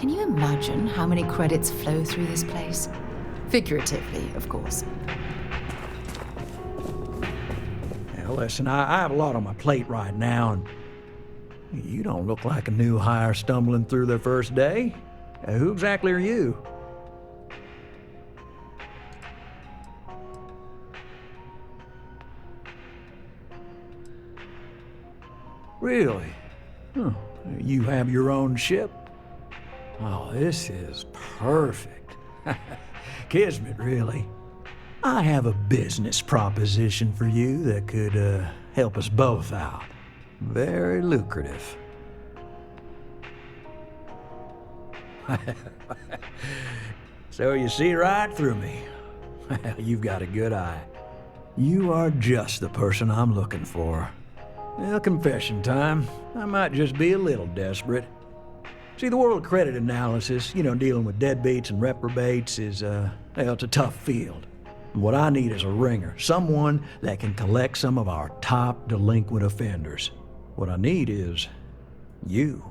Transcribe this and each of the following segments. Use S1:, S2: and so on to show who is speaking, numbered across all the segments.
S1: Can you imagine how many credits flow through this place? Figuratively, of course.
S2: Now, listen, I have a lot on my plate right now, and you don't look like a new hire stumbling through their first day. Who exactly are you? Really? Huh. You have your own ship? Oh, this is perfect. Kismet, really. I have a business proposition for you that could help us both out. Very lucrative. So you see right through me. You've got a good eye. You are just the person I'm looking for. Well, confession time. I might just be a little desperate. See, the world of credit analysis, dealing with deadbeats and reprobates is, it's a tough field. What I need is a ringer, someone that can collect some of our top delinquent offenders. What I need is you.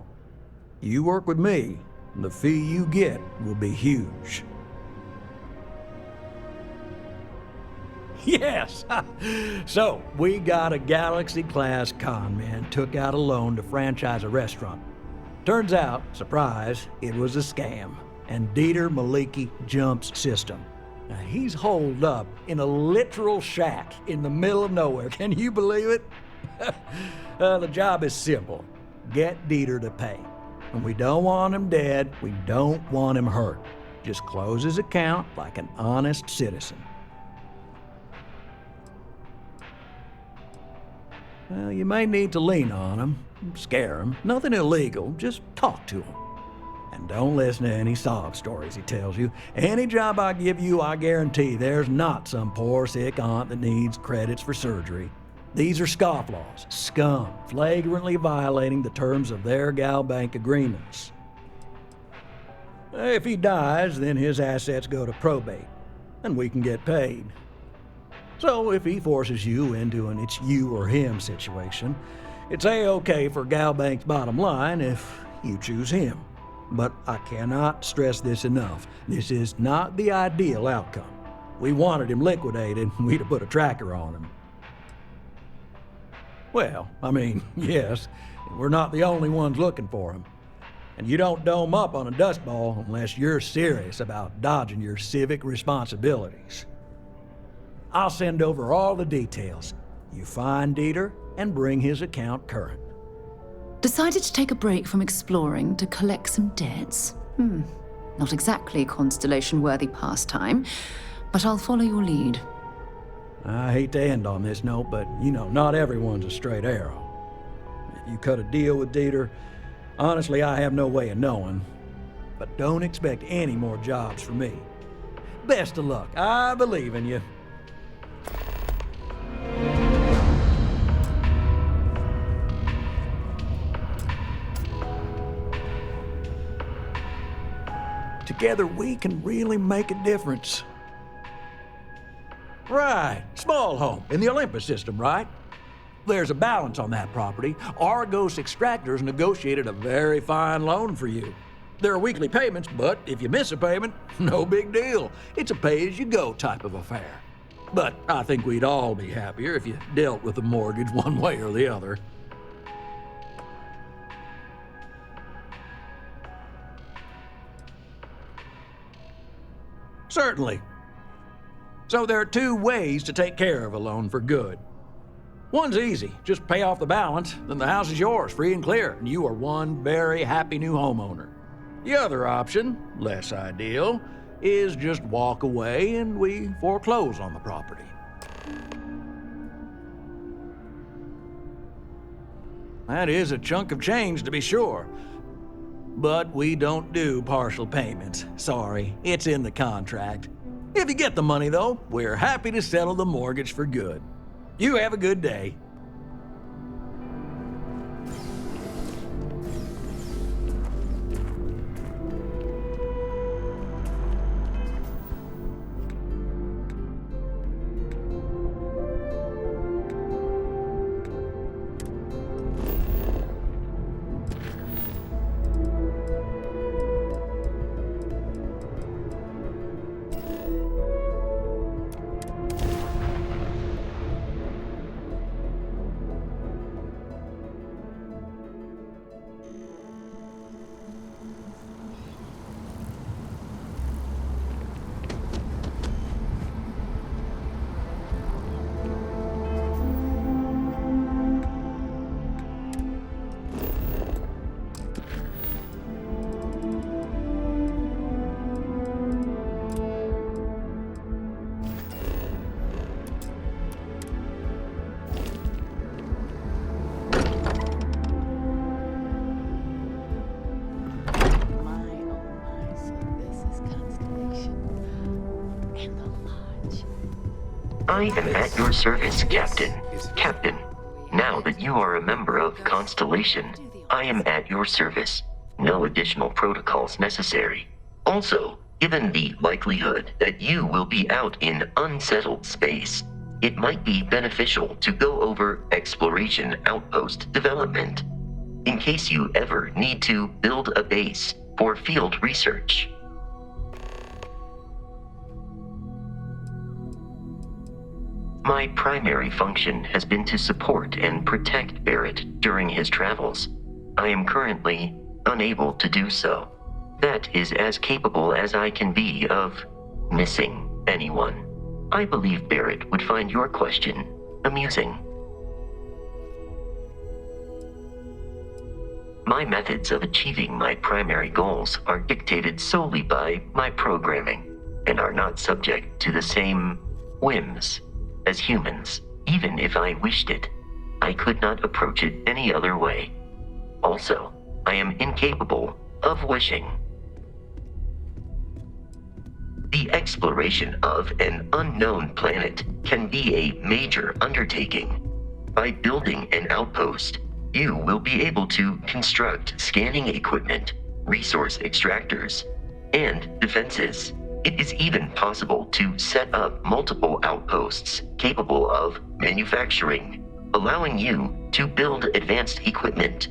S2: You work with me, and the fee you get will be huge. Yes! So, we got a Galaxy-class con man took out a loan to franchise a restaurant. Turns out, surprise, it was a scam, and Dieter Maliki Jump's system. Now, he's holed up in a literal shack in the middle of nowhere. Can you believe it? The job is simple. Get Dieter to pay. And we don't want him dead, we don't want him hurt. Just close his account like an honest citizen. Well, you may need to lean on him, scare him. Nothing illegal, just talk to him. And don't listen to any sob stories he tells you. Any job I give you, I guarantee there's not some poor sick aunt that needs credits for surgery. These are scofflaws, scum, flagrantly violating the terms of their gal bank agreements. If he dies, then his assets go to probate, and we can get paid. So if he forces you into an it's you or him situation, it's A-okay for gal bank's bottom line if you choose him. But I cannot stress this enough. This is not the ideal outcome. We wanted him liquidated, we'd have put a tracker on him. Well, yes, we're not the only ones looking for him. And you don't dome up on a dust ball unless you're serious about dodging your civic responsibilities. I'll send over all the details. You find Dieter and bring his account current.
S1: Decided to take a break from exploring to collect some debts? Not exactly Constellation-worthy pastime, but I'll follow your lead.
S2: I hate to end on this note, but not everyone's a straight arrow. If you cut a deal with Dieter, honestly, I have no way of knowing. But don't expect any more jobs from me. Best of luck. I believe in you. Together we can really make a difference. Right, small home in the Olympus system, right? There's a balance on that property. Argos Extractors negotiated a very fine loan for you. There are weekly payments, but if you miss a payment, no big deal. It's a pay-as-you-go type of affair. But I think we'd all be happier if you dealt with the mortgage one way or the other. Certainly. So there are two ways to take care of a loan for good. One's easy. Just pay off the balance, then the house is yours, free and clear, and you are one very happy new homeowner. The other option, less ideal, is just walk away and we foreclose on the property. That is a chunk of change, to be sure. But we don't do partial payments. Sorry, it's in the contract. If you get the money, though, we're happy to settle the mortgage for good. You have a good day.
S3: I am at your service, Captain. Captain, now that you are a member of Constellation, I am at your service. No additional protocols necessary. Also, given the likelihood that you will be out in unsettled space, it might be beneficial to go over exploration outpost development, in case you ever need to build a base for field research. My primary function has been to support and protect Barrett during his travels. I am currently unable to do so. That is as capable as I can be of missing anyone. I believe Barrett would find your question amusing. My methods of achieving my primary goals are dictated solely by my programming and are not subject to the same whims as humans. Even if I wished it, I could not approach it any other way. Also, I am incapable of wishing. The exploration of an unknown planet can be a major undertaking. By building an outpost, you will be able to construct scanning equipment, resource extractors, and defenses. It is even possible to set up multiple outposts capable of manufacturing, allowing you to build advanced equipment.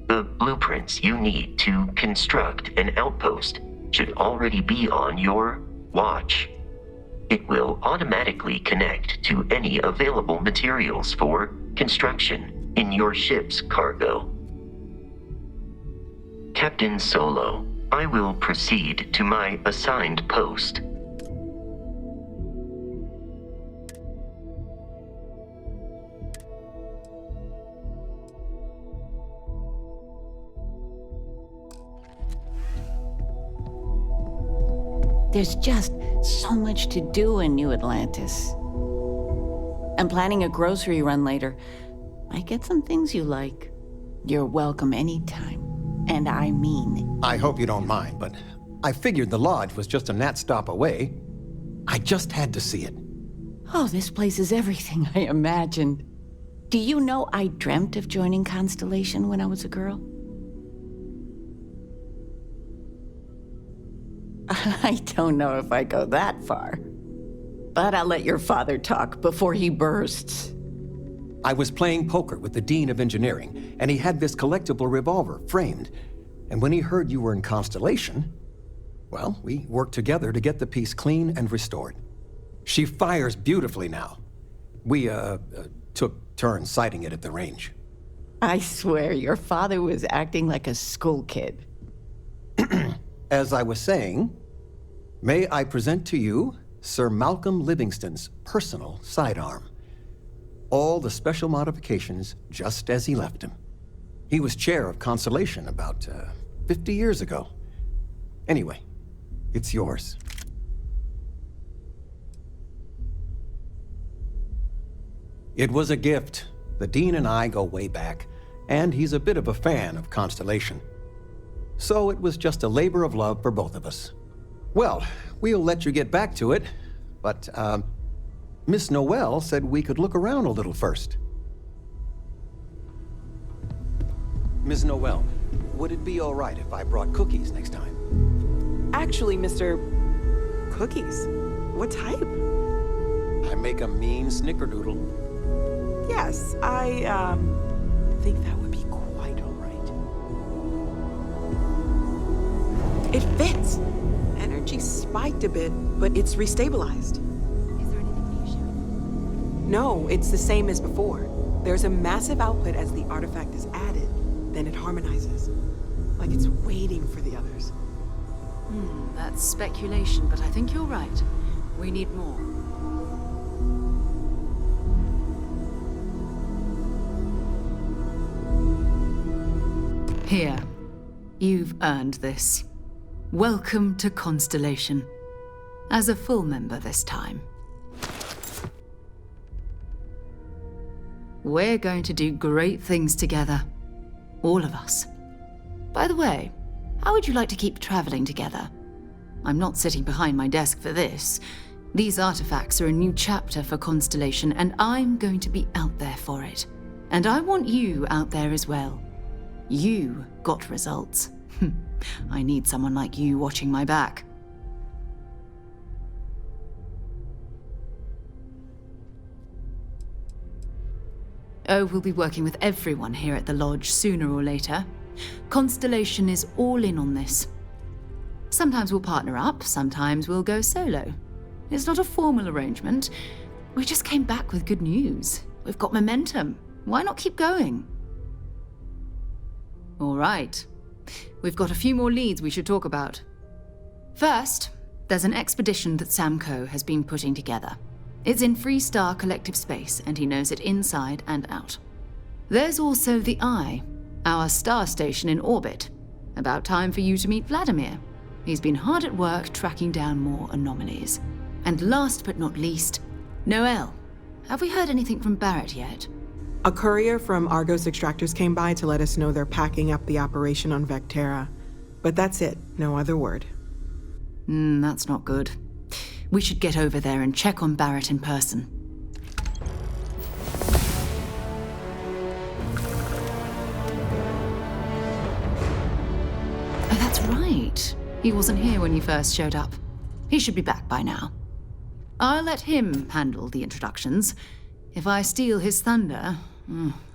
S3: The blueprints you need to construct an outpost should already be on your watch. It will automatically connect to any available materials for construction in your ship's cargo. Captain Solo, I will proceed to my assigned post.
S4: There's just so much to do in New Atlantis. I'm planning a grocery run later. Might get some things you like. You're welcome anytime. And I mean...
S5: I hope you don't mind, but I figured the lodge was just a gnat stop away. I just had to see it.
S4: Oh, this place is everything I imagined. Do you know I dreamt of joining Constellation when I was a girl? I don't know if I go that far. But I'll let your father talk before he bursts.
S5: I was playing poker with the Dean of Engineering, and he had this collectible revolver framed. And when he heard you were in Constellation, well, we worked together to get the piece clean and restored. She fires beautifully now. We, took turns sighting it at the range.
S4: I swear, your father was acting like a school kid.
S5: As I was saying, may I present to you Sir Malcolm Livingston's personal sidearm. All the special modifications just as he left him. He was chair of Constellation about 50 years ago. Anyway, it's yours. It was a gift. The Dean and I go way back, and he's a bit of a fan of Constellation. So it was just a labor of love for both of us. Well, we'll let you get back to it, but, Miss Noel said we could look around a little first. Ms. Noel, would it be all right if I brought cookies next time?
S6: Actually, Mr. Cookies? What type?
S5: I make a mean snickerdoodle.
S6: Yes, I, think that would be quite all right. It fits! Energy spiked a bit, but it's restabilized.
S1: Is there anything reassuring?
S6: No, it's the same as before. There's a massive output as the artifact is added, then it harmonizes. Like it's waiting for the others.
S1: That's speculation, but I think you're right. We need more. Here. You've earned this. Welcome to Constellation. As a full member this time. We're going to do great things together. All of us. By the way, how would you like to keep traveling together? I'm not sitting behind my desk for this. These artifacts are a new chapter for Constellation, and I'm going to be out there for it. And I want you out there as well. You got results. I need someone like you watching my back. Oh, we'll be working with everyone here at the Lodge sooner or later. Constellation is all in on this. Sometimes we'll partner up, sometimes we'll go solo. It's not a formal arrangement. We just came back with good news. We've got momentum. Why not keep going? All right. We've got a few more leads we should talk about. First, there's an expedition that Samco has been putting together. It's in Freestar Collective space, and he knows it inside and out. There's also the Eye, our star station in orbit. About time for you to meet Vladimir. He's been hard at work tracking down more anomalies. And last but not least, Noel. Have we heard anything from Barrett yet?
S6: A courier from Argos Extractors came by to let us know they're packing up the operation on Vectera. But that's it, no other word.
S1: That's not good. We should get over there and check on Barrett in person. Oh, that's right. He wasn't here when you first showed up. He should be back by now. I'll let him handle the introductions. If I steal his thunder,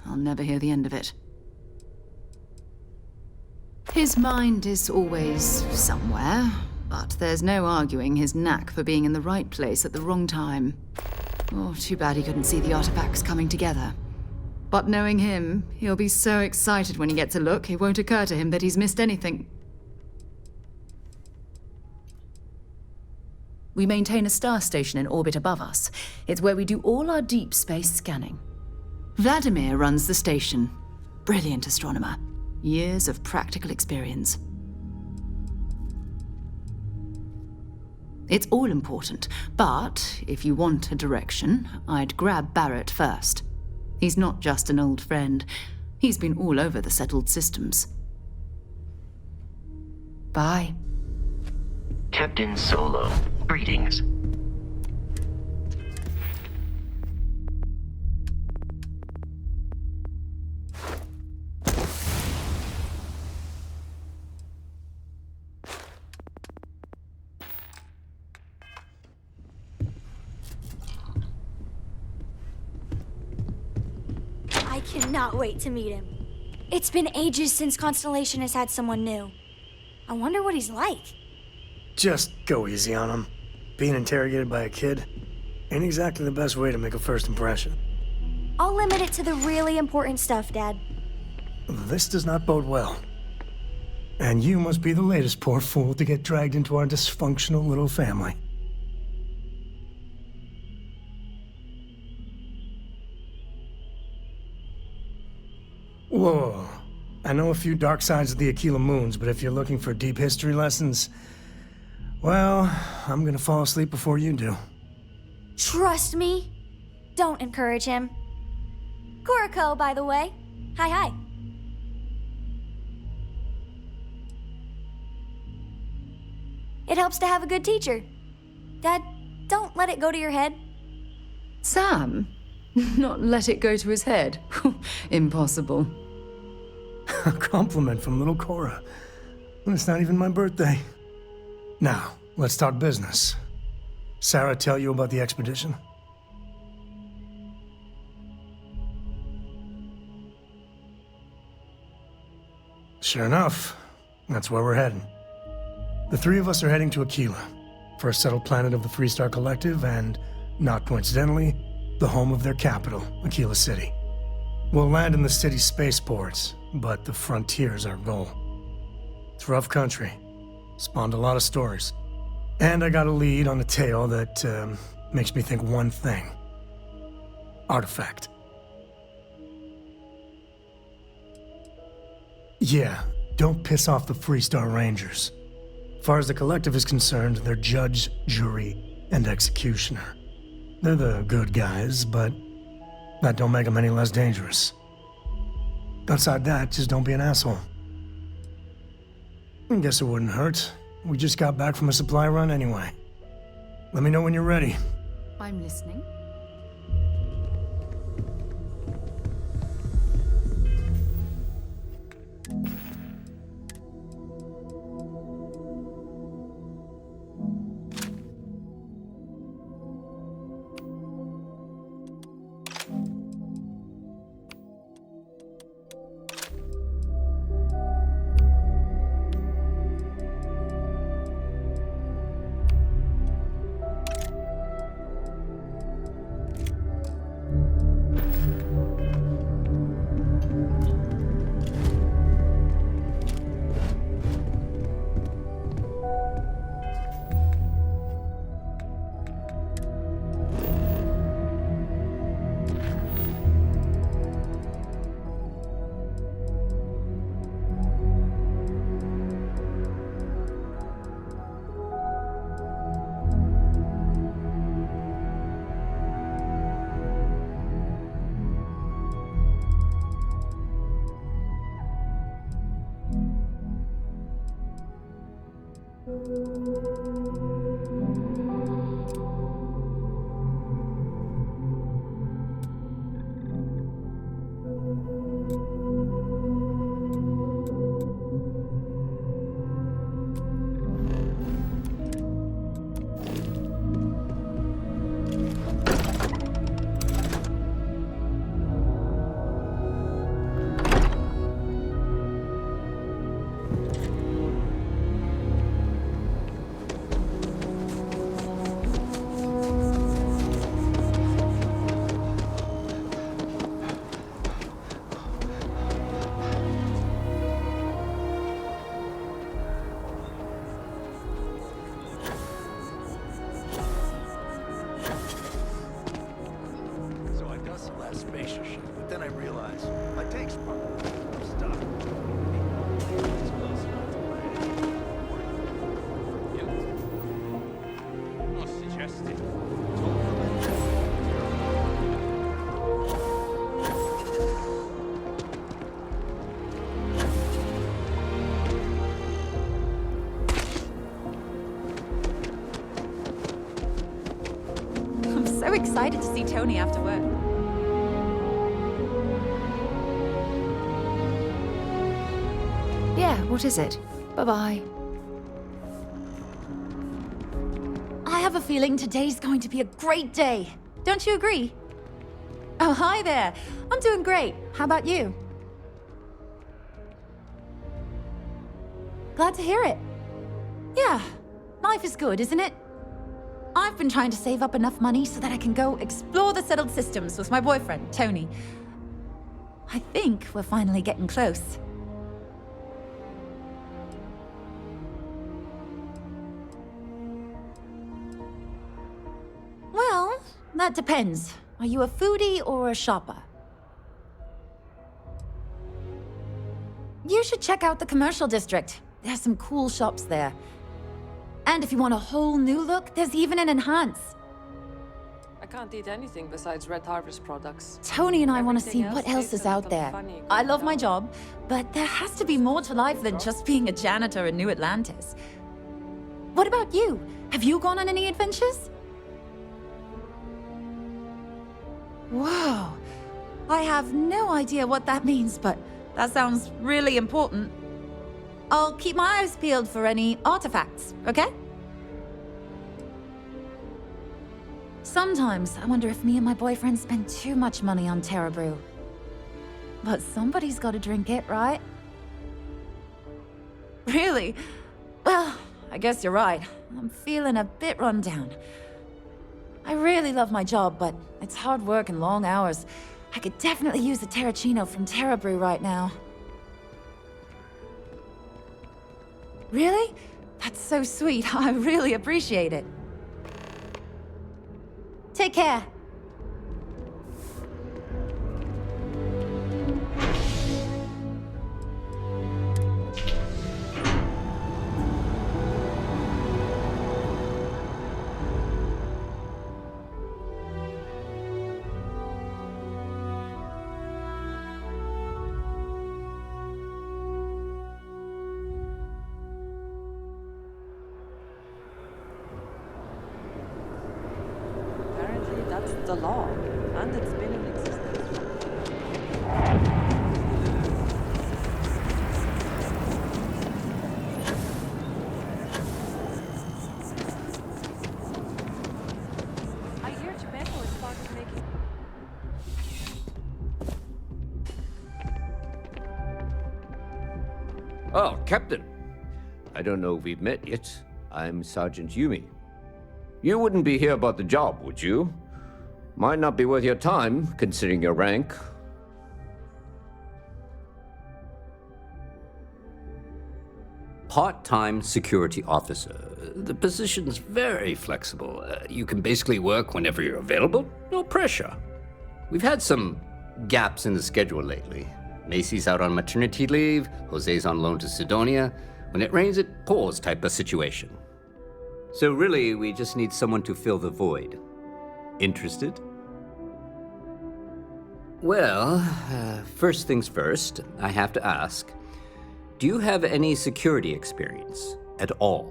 S1: I'll never hear the end of it. His mind is always somewhere, but there's no arguing his knack for being in the right place at the wrong time. Oh, too bad he couldn't see the artifacts coming together. But knowing him, he'll be so excited when he gets a look, it won't occur to him that he's missed anything. We maintain a star station in orbit above us. It's where we do all our deep space scanning. Vladimir runs the station. Brilliant astronomer. Years of practical experience. It's all important, but if you want a direction, I'd grab Barrett first. He's not just an old friend. He's been all over the settled systems. Bye.
S3: Captain Solo, greetings.
S7: I cannot wait to meet him. It's been ages since Constellation has had someone new. I wonder what he's like.
S8: Just go easy on him. Being interrogated by a kid ain't exactly the best way to make a first impression.
S7: I'll limit it to the really important stuff, Dad.
S8: This does not bode well. And you must be the latest poor fool to get dragged into our dysfunctional little family. Whoa. I know a few dark sides of the Aquila Moons, but if you're looking for deep history lessons, well, I'm gonna fall asleep before you do.
S7: Trust me. Don't encourage him. Kuriko, by the way. Hi. It helps to have a good teacher. Dad, don't let it go to your head.
S1: Sam? Not let it go to his head? Impossible.
S8: A compliment from little Cora. It's not even my birthday. Now, let's talk business. Sarah tell you about the expedition? Sure enough, that's where we're heading. The three of us are heading to Aquila, for a settled planet of the Freestar Collective and, not coincidentally, the home of their capital, Aquila City. We'll land in the city's spaceports, but the frontier's our goal. It's rough country. Spawned a lot of stories. And I got a lead on a tale that makes me think one thing. Artifact. Yeah, don't piss off the Freestar Rangers. As far as the Collective is concerned, they're judge, jury, and executioner. They're the good guys, but that don't make them any less dangerous. Outside that, just don't be an asshole. I guess it wouldn't hurt We just got back from a supply run anyway. Let me know when you're ready.
S1: I'm listening.
S9: So excited to see Tony after work.
S1: Yeah, what is it? Bye-bye.
S9: I have a feeling today's going to be a great day. Don't you agree? Oh, hi there. I'm doing great. How about you? Glad to hear it. Yeah, life is good, isn't it? I've been trying to save up enough money so that I can go explore the settled systems with my boyfriend, Tony. I think we're finally getting close. Well, that depends. Are you a foodie or a shopper? You should check out the commercial district. There's some cool shops there. And if you want a whole new look, there's even an enhance.
S10: I can't eat anything besides Red Harvest products.
S9: Tony and I want to see
S10: Everything
S9: what else
S10: tastes
S9: is
S10: a
S9: out
S10: little
S9: there.
S10: funny
S9: I
S10: going
S9: love my
S10: down.
S9: job, but there has to be more to life than just being a janitor in New Atlantis. What about you? Have you gone on any adventures? Whoa. I have no idea what that means, but that sounds really important. I'll keep my eyes peeled for any artifacts, okay? Sometimes I wonder if me and my boyfriend spend too much money on Terra Brew. But somebody's got to drink it, right? Really? Well, I guess you're right. I'm feeling a bit run down. I really love my job, but it's hard work and long hours. I could definitely use a Terracino from Terra Brew right now. Really? That's so sweet. I really appreciate it. Take care.
S10: a law, and it's been in existence. I hear Geppetto has started making...
S11: Oh, Captain. I don't know if we've met yet. I'm Sergeant Yumi. You wouldn't be here about the job, would you? Might not be worth your time, considering your rank.
S12: Part-time security officer. The position's very flexible. You can basically work whenever you're available. No pressure. We've had some gaps in the schedule lately. Macy's out on maternity leave, Jose's on loan to Sidonia. When it rains, it pours type of situation. So really, we just need someone to fill the void. Interested? Well, first things first, I have to ask, do you have any security experience at all?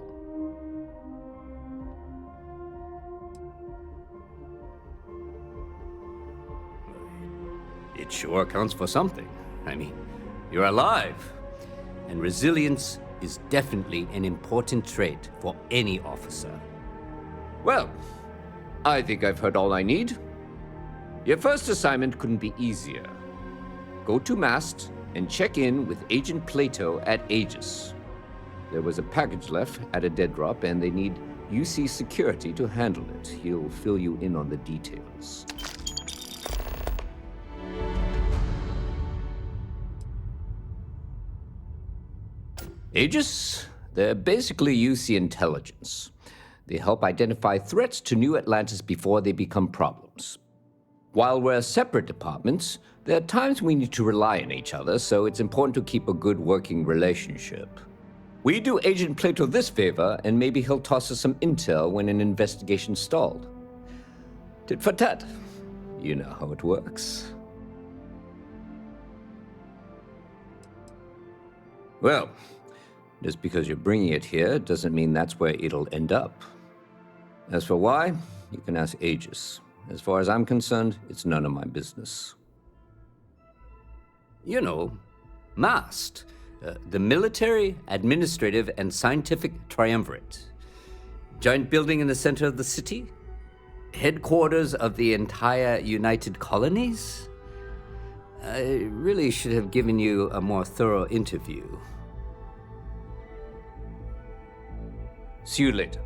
S12: It sure counts for something. I mean, you're alive. And resilience is definitely an important trait for any officer.
S11: Well, I think I've heard all I need. Your first assignment couldn't be easier. Go to Mast and check in with Agent Plato at Aegis. There was a package left at a dead drop, and they need UC security to handle it. He'll fill you in on the details. Aegis? They're basically UC intelligence. They help identify threats to New Atlantis before they become problems. While we're separate departments, there are times we need to rely on each other, so it's important to keep a good working relationship. We do Agent Plato this favor, and maybe he'll toss us some intel when an investigation stalled. Tit for tat. You know how it works. Well, just because you're bringing it here doesn't mean that's where it'll end up. As for why, you can ask Aegis. As far as I'm concerned, it's none of my business.
S12: You know, MAST, the Military, Administrative, and Scientific Triumvirate. Giant building in the center of the city? Headquarters of the entire United Colonies? I really should have given you a more thorough interview.
S11: See you later.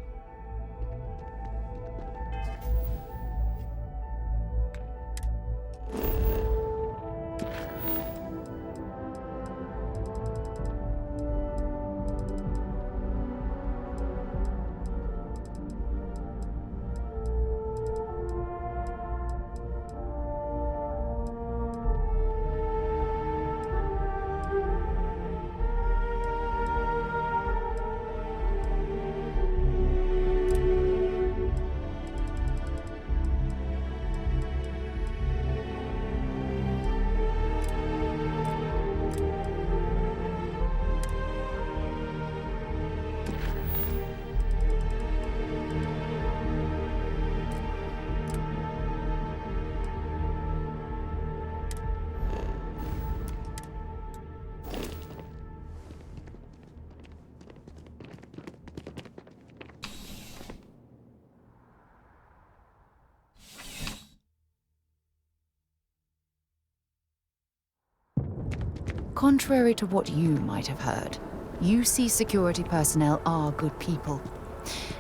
S1: Contrary to what you might have heard, UC security personnel are good people.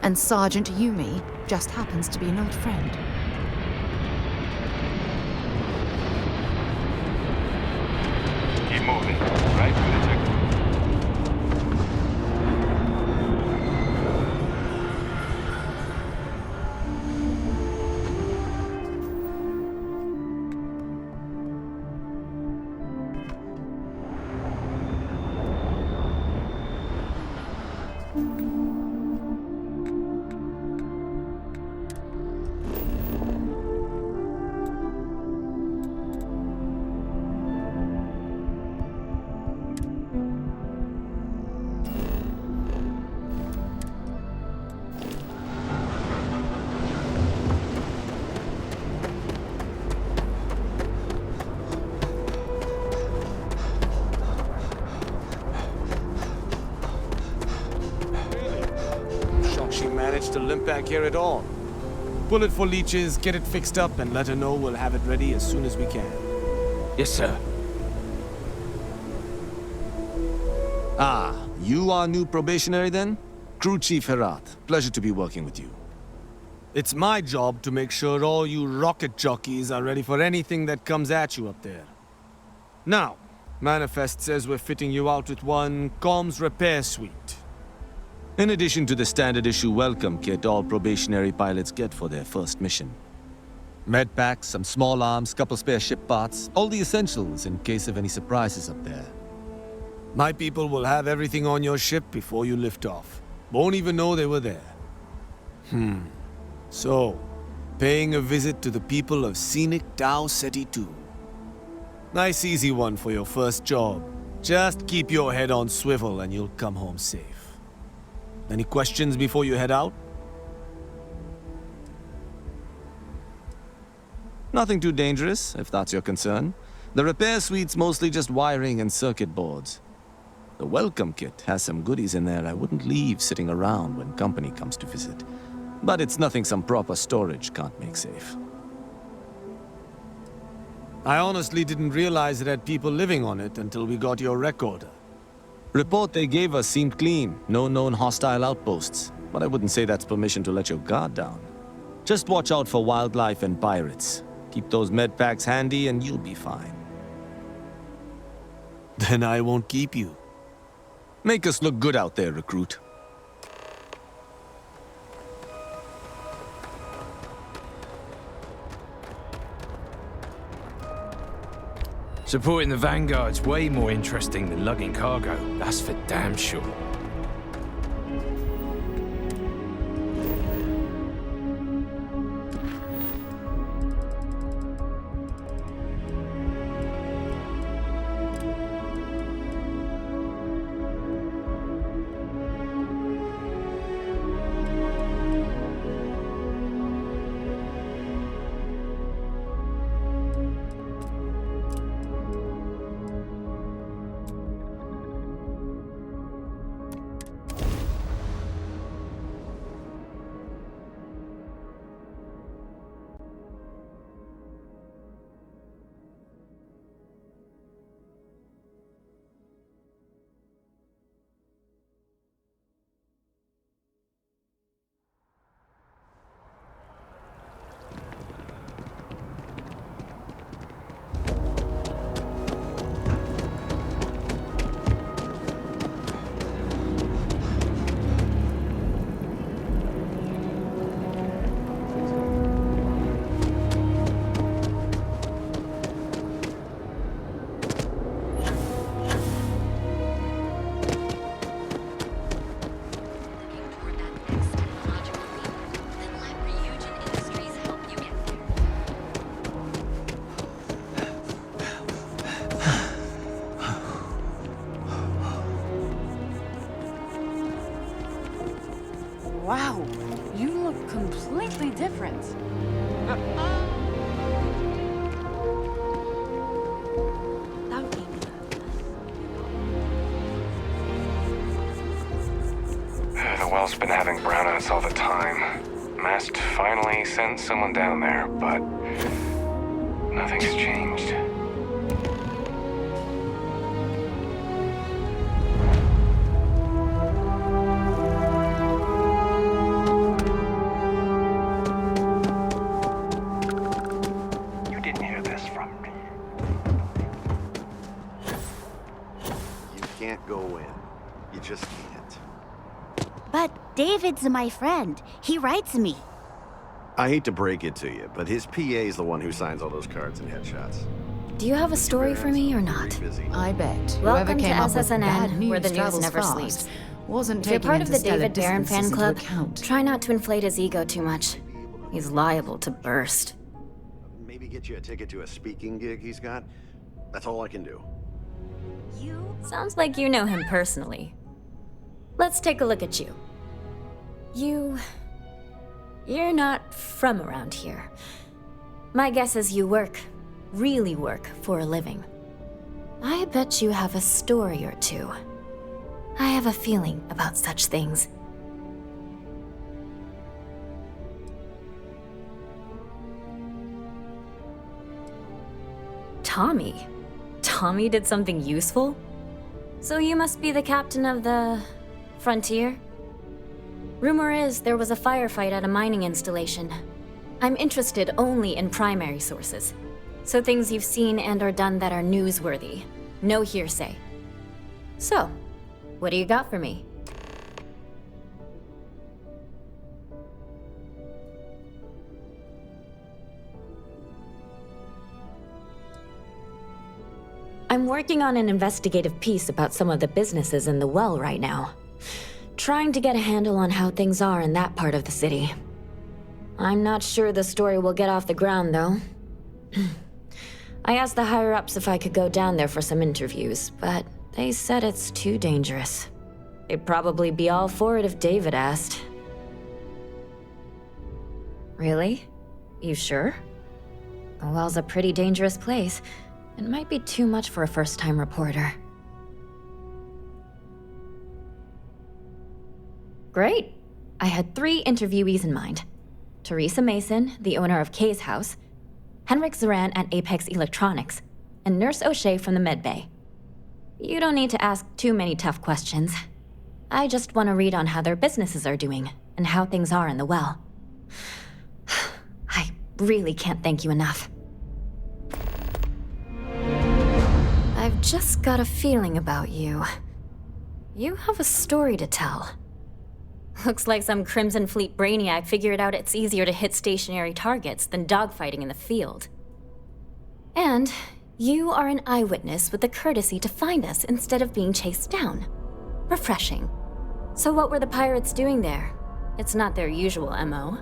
S1: And Sergeant Yumi just happens to be an old friend.
S13: Keep moving. Right through the checkpoint.
S14: medpack here at all. Pull it for leeches, get it fixed up, and let her know we'll have it ready as soon as we can.
S15: Yes, sir.
S14: Ah, you are new probationary then? Crew Chief Herat. Pleasure to be working with you. It's my job to make sure all you rocket jockeys are ready for anything that comes at you up there. Now, Manifest says we're fitting you out with one comms repair suite. In addition to the standard issue welcome kit all probationary pilots get for their first mission. Med packs, some small arms, couple spare ship parts, all the essentials in case of any surprises up there. My people will have everything on your ship before you lift off. Won't even know they were there. So, paying a visit to the people of scenic Tau Ceti 2. Nice easy one for your first job. Just keep your head on swivel and you'll come home safe. Any questions before you head out? Nothing too dangerous, if that's your concern. The repair suite's mostly just wiring and circuit boards. The welcome kit has some goodies in there I wouldn't leave sitting around when company comes to visit. But it's nothing some proper storage can't make safe. I honestly didn't realize it had people living on it until we got your recorder. Report they gave us seemed clean, no known hostile outposts, but I wouldn't say that's permission to let your guard down. Just watch out for wildlife and pirates. Keep those med packs handy and you'll be fine. Then I won't keep you. Make us look good out there, recruit.
S15: Supporting the Vanguard's way more interesting than lugging cargo, that's for damn sure.
S10: Wow, you look completely different.
S13: The well's been having brownouts all the time. Mast finally sent someone down there, but nothing's changed. You didn't hear this from me.
S16: You can't go in. You just can't.
S17: But David's my friend. He writes me.
S16: I hate to break it to you, but his PA is the one who signs all those cards and headshots.
S17: Do you have a story for me or not?
S1: I bet.
S17: Welcome to
S1: Whoever came up with bad
S17: SSNN, where the
S1: news
S17: news
S1: travels
S17: never
S1: fast
S17: sleeps.
S1: Wasn't
S17: If you're
S1: taking
S17: part of the
S1: interstellar
S17: David Barron fan
S1: distances into
S17: club,
S1: account.
S17: try not to inflate his ego too much. He's liable to burst.
S16: Maybe get you a ticket to a speaking gig he's got. That's all I can do.
S17: Sounds like you know him personally. Let's take a look at you. You're not from around here. My guess is you work, really work, for a living. I bet you have a story or two. I have a feeling about such things. Tommy? Tommy did something useful? So you must be the captain of the... Frontier? Rumor is there was a firefight at a mining installation. I'm interested only in primary sources. So things you've seen and or done that are newsworthy. No hearsay. So, what do you got for me? I'm working on an investigative piece about some of the businesses in the well right now. Trying to get a handle on how things are in that part of the city. I'm not sure the story will get off the ground, though. I asked the higher-ups if I could go down there for some interviews, but they said it's too dangerous. They'd probably be all for it if David asked. Really? You sure? The well's a pretty dangerous place. It might be too much for a first-time reporter. Great. I had 3 interviewees in mind. Teresa Mason, the owner of Kay's house, Henrik Zoran at Apex Electronics, and Nurse O'Shea from the medbay. You don't need to ask too many tough questions. I just want to read on how their businesses are doing, and how things are in the well. I really can't thank you enough. I've just got a feeling about you. You have a story to tell. Looks like some Crimson Fleet brainiac figured out it's easier to hit stationary targets than dogfighting in the field. And you are an eyewitness with the courtesy to find us instead of being chased down. Refreshing. So what were the pirates doing there? It's not their usual MO.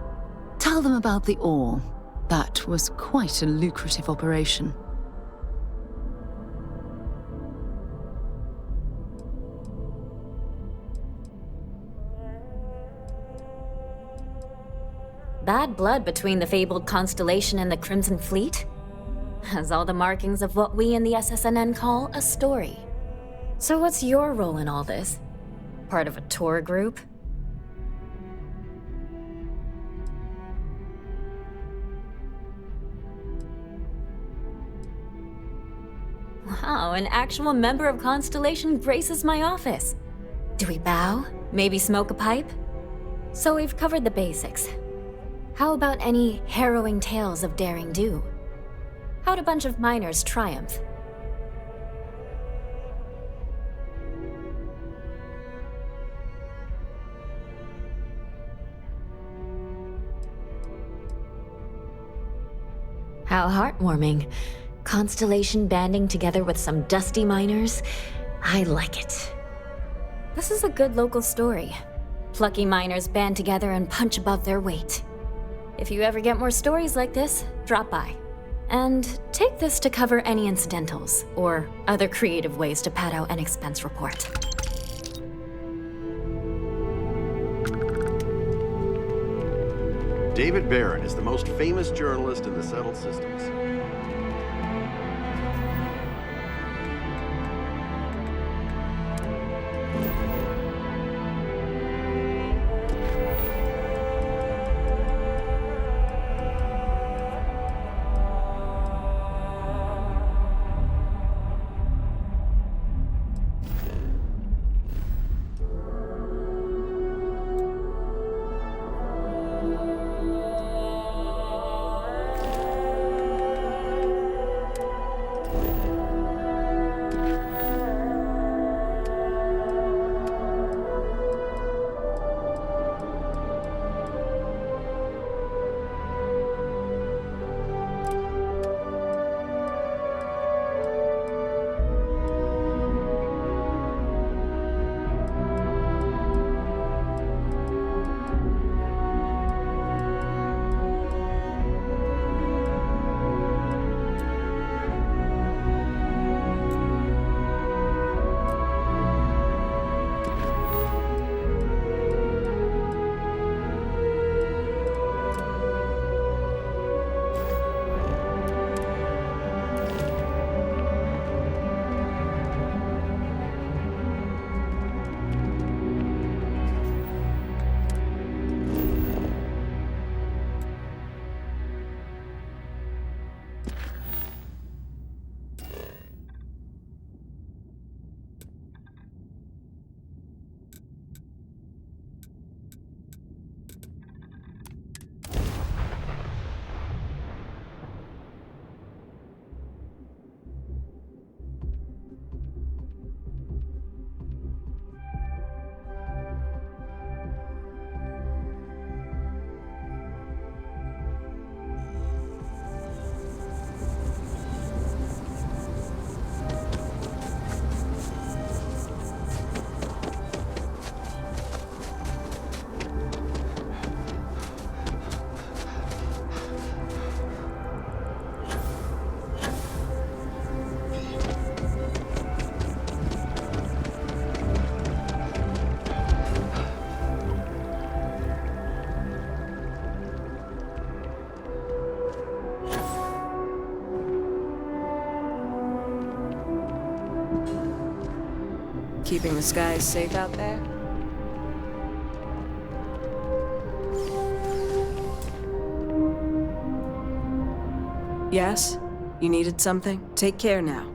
S1: Tell them about the ore. That was quite a lucrative operation.
S17: Bad blood between the fabled Constellation and the Crimson Fleet? Has all the markings of what we in the SSNN call a story. So what's your role in all this? Part of a tour group? Wow, an actual member of Constellation graces my office. Do we bow? Maybe smoke a pipe? So we've covered the basics. How about any harrowing tales of daring do? How'd a bunch of miners triumph? How heartwarming. Constellation banding together with some dusty miners? I like it. This is a good local story. Plucky miners band together and punch above their weight. If you ever get more stories like this, drop by. And take this to cover any incidentals, or other creative ways to pad out an expense report.
S16: David Barron is the most famous journalist in the settled systems.
S10: Keeping the skies safe out there? Yes? You needed something? Take care now.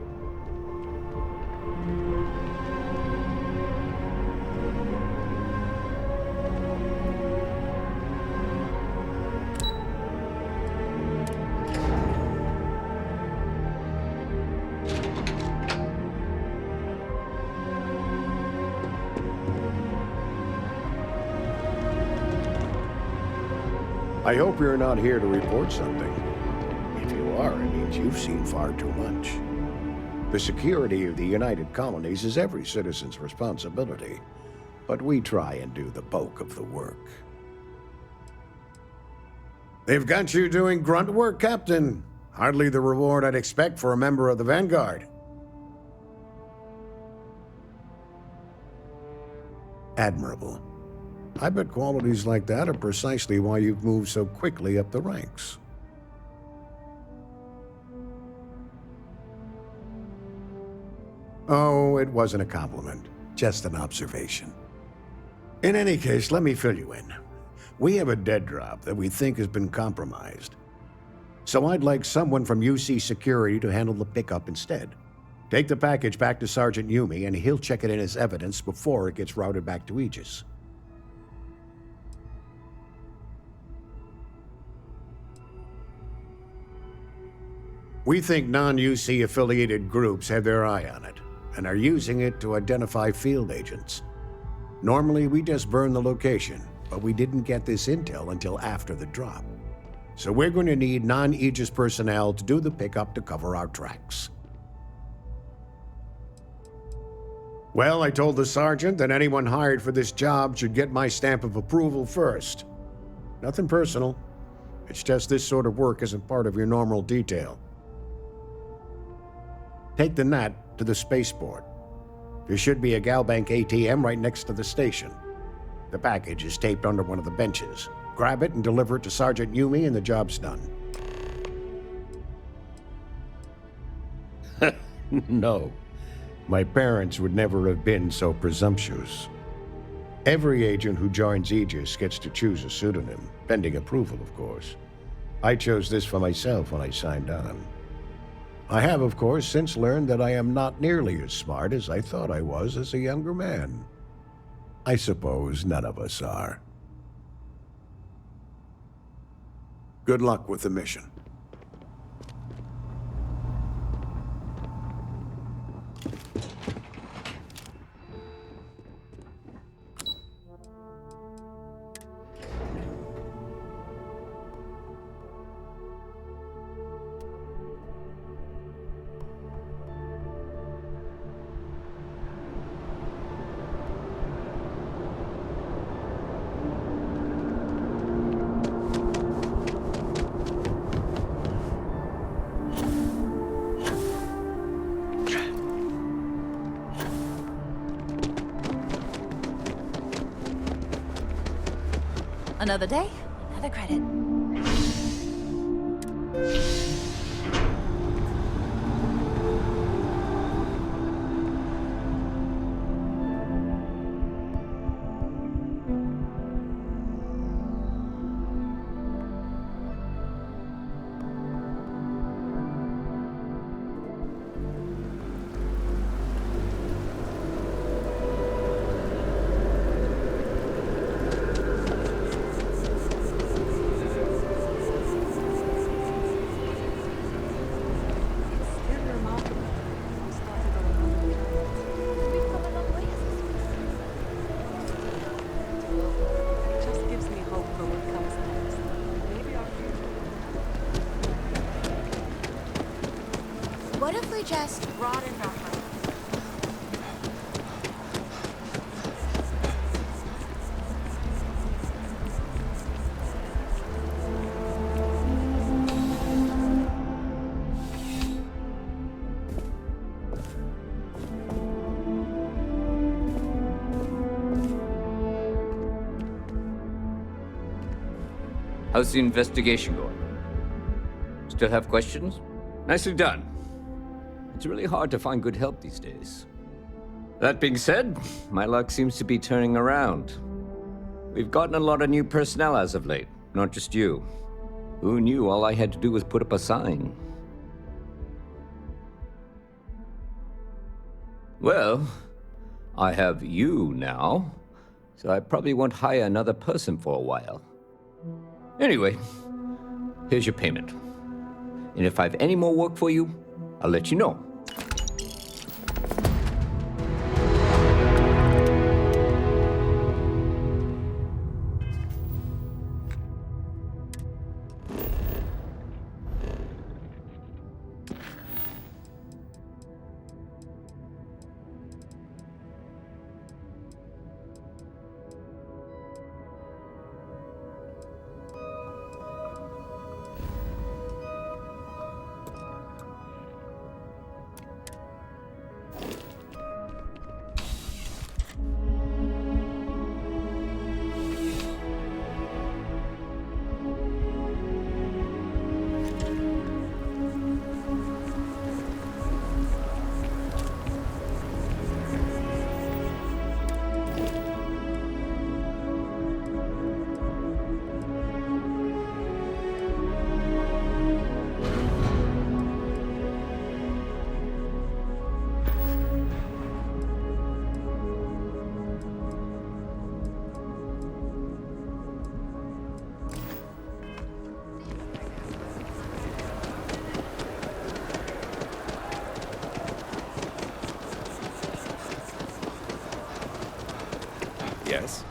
S18: I hope you're not here to report something. If you are, it means you've seen far too much. The security of the United Colonies is every citizen's responsibility, but we try and do the bulk of the work. They've got you doing grunt work, Captain. Hardly the reward I'd expect for a member of the Vanguard. Admirable. I bet qualities like that are precisely why you've moved so quickly up the ranks. Oh, it wasn't a compliment, just an observation. In any case, let me fill you in. We have a dead drop that we think has been compromised. So I'd like someone from UC Security to handle the pickup instead. Take the package back to Sergeant Yumi and he'll check it in as evidence before it gets routed back to Aegis. We think non-UC affiliated groups have their eye on it and are using it to identify field agents. Normally, we just burn the location, but we didn't get this intel until after the drop. So we're going to need non-Aegis personnel to do the pickup to cover our tracks. Well, I told the sergeant that anyone hired for this job should get my stamp of approval first. Nothing personal. It's just this sort of work isn't part of your normal detail. Take the Nat to the spaceport. There should be a Galbank ATM right next to the station. The package is taped under one of the benches. Grab it and deliver it to Sergeant Yumi and the job's done. No. My parents would never have been so presumptuous. Every agent who joins Aegis gets to choose a pseudonym, pending approval, of course. I chose this for myself when I signed on. I have, of course, since learned that I am not nearly as smart as I thought I was as a younger man. I suppose none of us are. Good luck with the mission.
S9: Another day, another credit.
S7: What if we just broaden our horizons?
S11: How's the investigation going? Still have questions? Nicely done. It's really hard to find good help these days. That being said, my luck seems to be turning around. We've gotten a lot of new personnel as of late, not just you. Who knew all I had to do was put up a sign? Well, I have you now, so I probably won't hire another person for a while. Anyway, here's your payment. And if I have any more work for you, I'll let you know.
S19: Yes?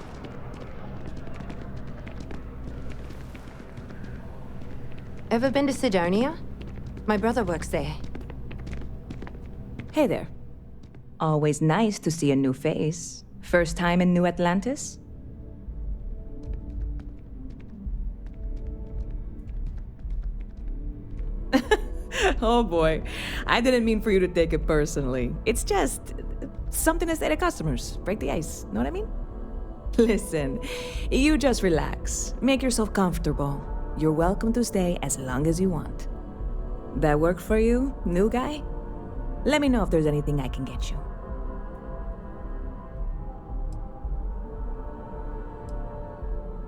S20: Ever been to Sidonia? My brother works there.
S21: Hey there. Always nice to see a new face. First time in New Atlantis?
S22: Oh boy, I didn't mean for you to take it personally. It's just something to say to customers. Break the ice, know what I mean? Listen, you just relax. Make yourself comfortable. You're welcome to stay as long as you want. That work for you, new guy? Let me know if there's anything I can get you.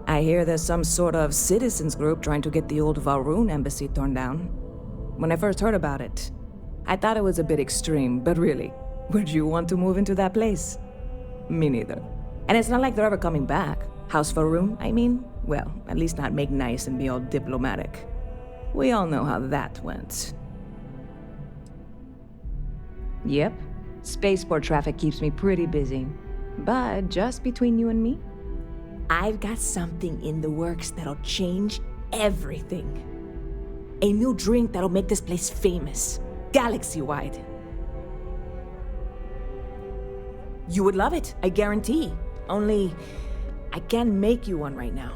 S22: I hear there's some sort of citizens group trying to get the old Valroon embassy torn down. When I first heard about it, I thought it was a bit extreme, but really, would you want to move into that place? Me neither. And it's not like they're ever coming back. House Valroon, I mean? Well, at least not make nice and be all diplomatic. We all know how that went.
S21: Yep. Spaceport traffic keeps me pretty busy. But just between you and me,
S22: I've got something in the works that'll change everything. A new drink that'll make this place famous, galaxy-wide. You would love it, I guarantee. Only, I can't make you one right now.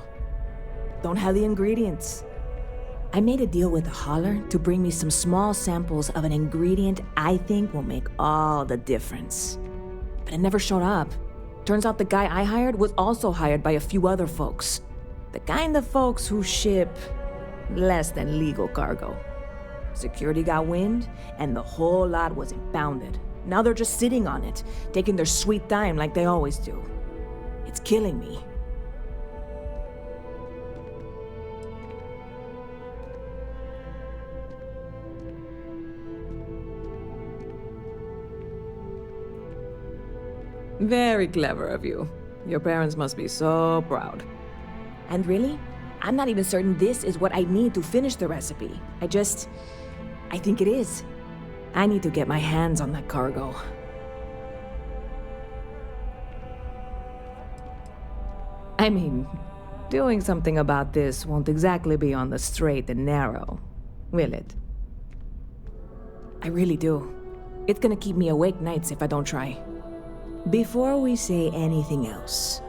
S22: Don't have the ingredients. I made a deal with a hauler to bring me some small samples of an ingredient I think will make all the difference. But it never showed up. Turns out the guy I hired was also hired by a few other folks. The kind of folks who ship less than legal cargo. Security got wind, and the whole lot was impounded. Now they're just sitting on it, taking their sweet time like they always do. It's killing me. Very clever of you. Your parents must be so proud. And really, I'm not even certain this is what I need to finish the recipe. I think it is. I need to get my hands on that cargo. I mean, doing something about this won't exactly be on the straight and narrow, will it? I really do. It's gonna keep me awake nights if I don't try. Before we say anything else,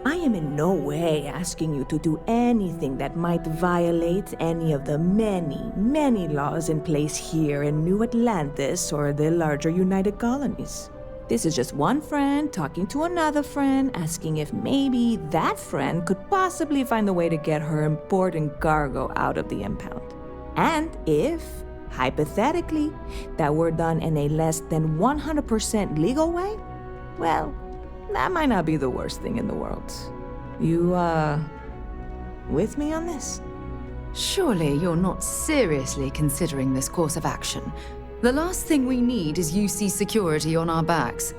S22: I am in no way asking you to do anything that might violate any of the many, many laws in place here in New Atlantis or the larger United Colonies. This is just one friend talking to another friend, asking if maybe that friend could possibly find a way to get her important cargo out of the impound. And if, hypothetically, that were done in a less than 100% legal way, Well, that might not be the worst thing in the world. You, with me on this?
S1: Surely you're not seriously considering this course of action. The last thing we need is UC security on our backs.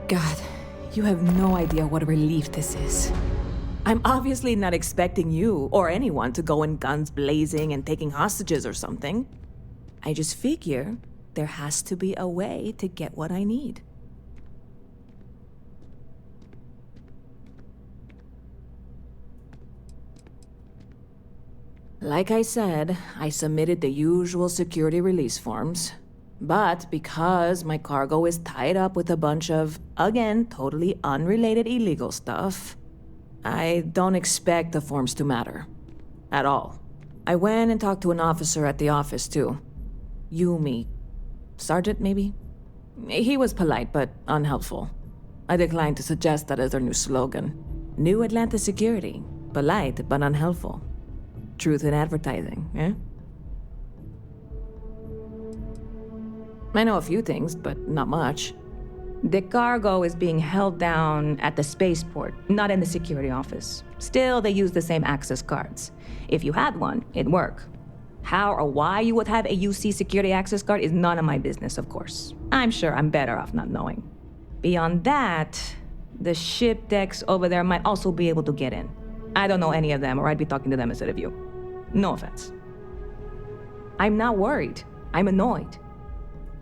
S22: God, you have no idea what a relief this is. I'm obviously not expecting you or anyone to go in guns blazing and taking hostages or something. I just figure there has to be a way to get what I need. Like I said, I submitted the usual security release forms. But because my cargo is tied up with a bunch of, again, totally unrelated illegal stuff, I don't expect the forms to matter. At all. I went and talked to an officer at the office, too. Yumi. Sergeant, maybe? He was polite, but unhelpful. I declined to suggest that as their new slogan. New Atlanta Security. Polite, but unhelpful. Truth in advertising, eh? I know a few things, but not much.
S21: The cargo is being held down at the spaceport, not in the security office. Still, they use the same access cards. If you had one, it'd work. How or why you would have a UC security access card is none of my business, of course. I'm sure I'm better off not knowing. Beyond that, the ship decks over there might also be able to get in. I don't know any of them, or I'd be talking to them instead of you. No offense. I'm not worried. I'm annoyed.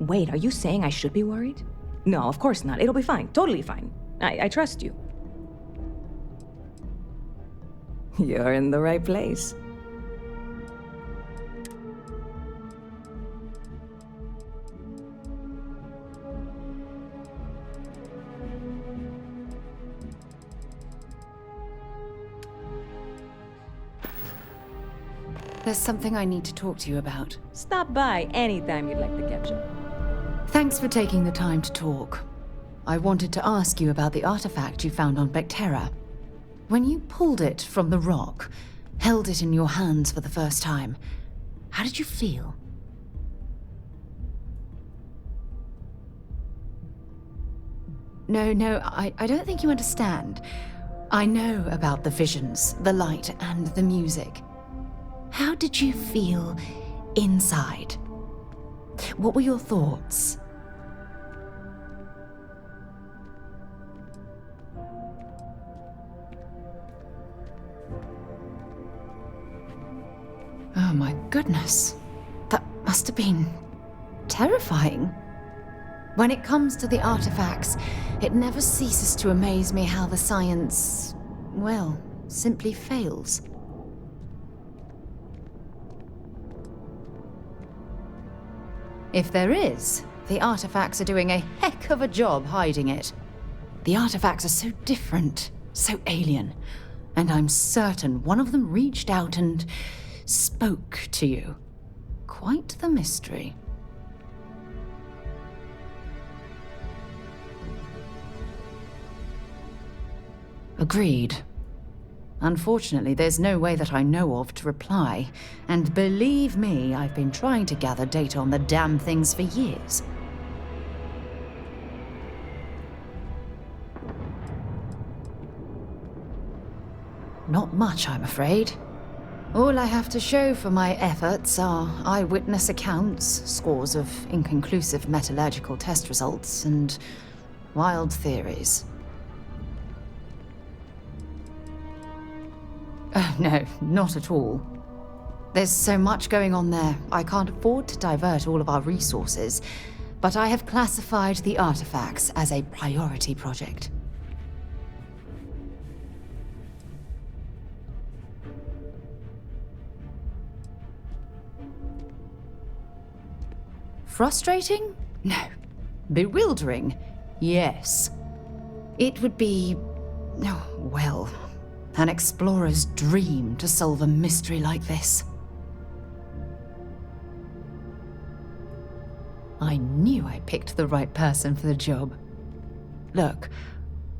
S21: Wait, are you saying I should be worried? No, of course not. It'll be fine. Totally fine. I trust you.
S22: You're in the right place.
S1: There's something I need to talk to you about.
S21: Stop by anytime you'd like to catch up.
S1: Thanks for taking the time to talk. I wanted to ask you about the artifact you found on Bactera. When you pulled it from the rock, held it in your hands for the first time, how did you feel? No, I don't think you understand. I know about the visions, the light, and the music. How did you feel inside? What were your thoughts? Oh my goodness. That must have been terrifying. When it comes to the artifacts, it never ceases to amaze me how the science, well, simply fails. If there is, the artifacts are doing a heck of a job hiding it. The artifacts are so different, so alien, and I'm certain one of them reached out and spoke to you. Quite the mystery. Agreed. Unfortunately, there's no way that I know of to reply. And believe me, I've been trying to gather data on the damn things for years. Not much, I'm afraid. All I have to show for my efforts are eyewitness accounts, scores of inconclusive metallurgical test results, and wild theories. Oh, no, not at all. There's so much going on there, I can't afford to divert all of our resources, but I have classified the artifacts as a priority project. Frustrating? No. Bewildering? Yes. It would be, oh, well, an explorer's dream to solve a mystery like this. I knew I picked the right person for the job. Look,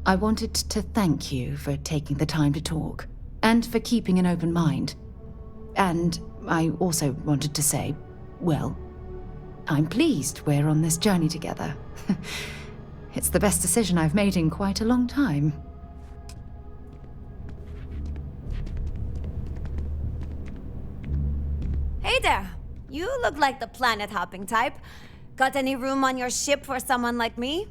S1: I wanted to thank you for taking the time to talk, and for keeping an open mind. And I also wanted to say, well, I'm pleased we're on this journey together. It's the best decision I've made in quite a long time.
S2: Hey there! You look like the planet-hopping type. Got any room on your ship for someone like me?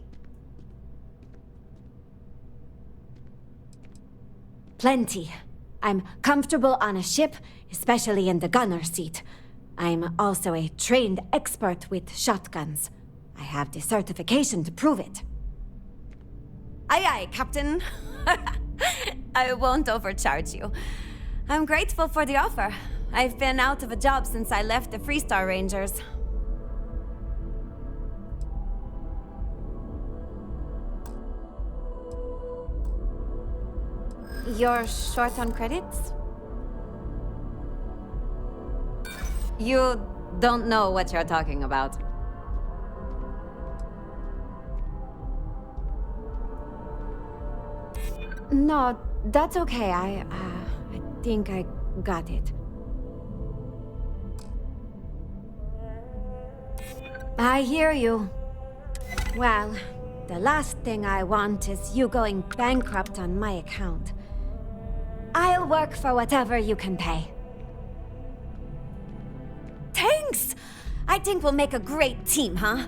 S2: Plenty. I'm comfortable on a ship, especially in the gunner seat. I'm also a trained expert with shotguns. I have the certification to prove it. Aye aye, Captain. I won't overcharge you. I'm grateful for the offer. I've been out of a job since I left the Freestar Rangers. You're short on credits? You don't know what you're talking about. No, that's okay. I think I got it. I hear you. Well, the last thing I want is you going bankrupt on my account. I'll work for whatever you can pay. Thanks! I think we'll make a great team, huh?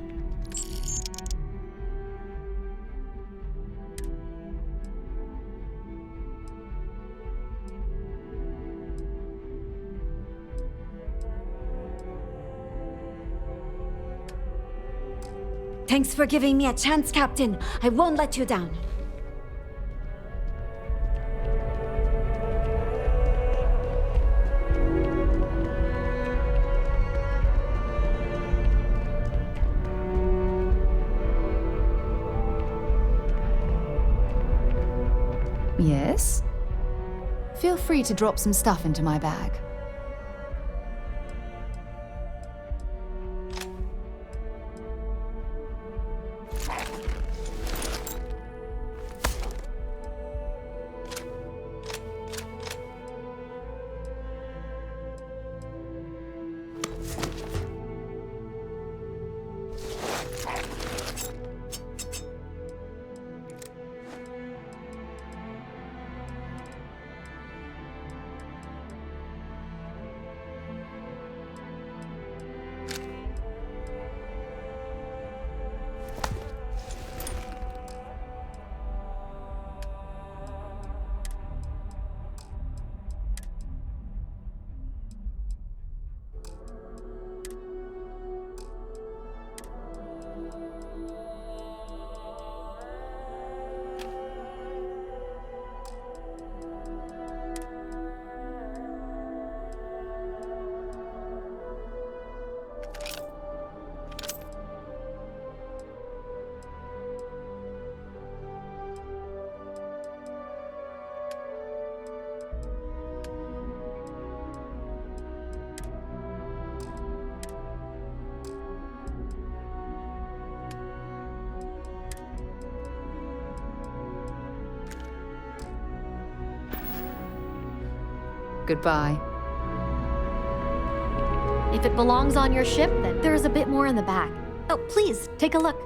S2: Thanks for giving me a chance, Captain. I won't let you down.
S1: Yes? Feel free to drop some stuff into my bag. Goodbye.
S17: If it belongs on your ship, then there's a bit more in the back. Oh, please, take a look.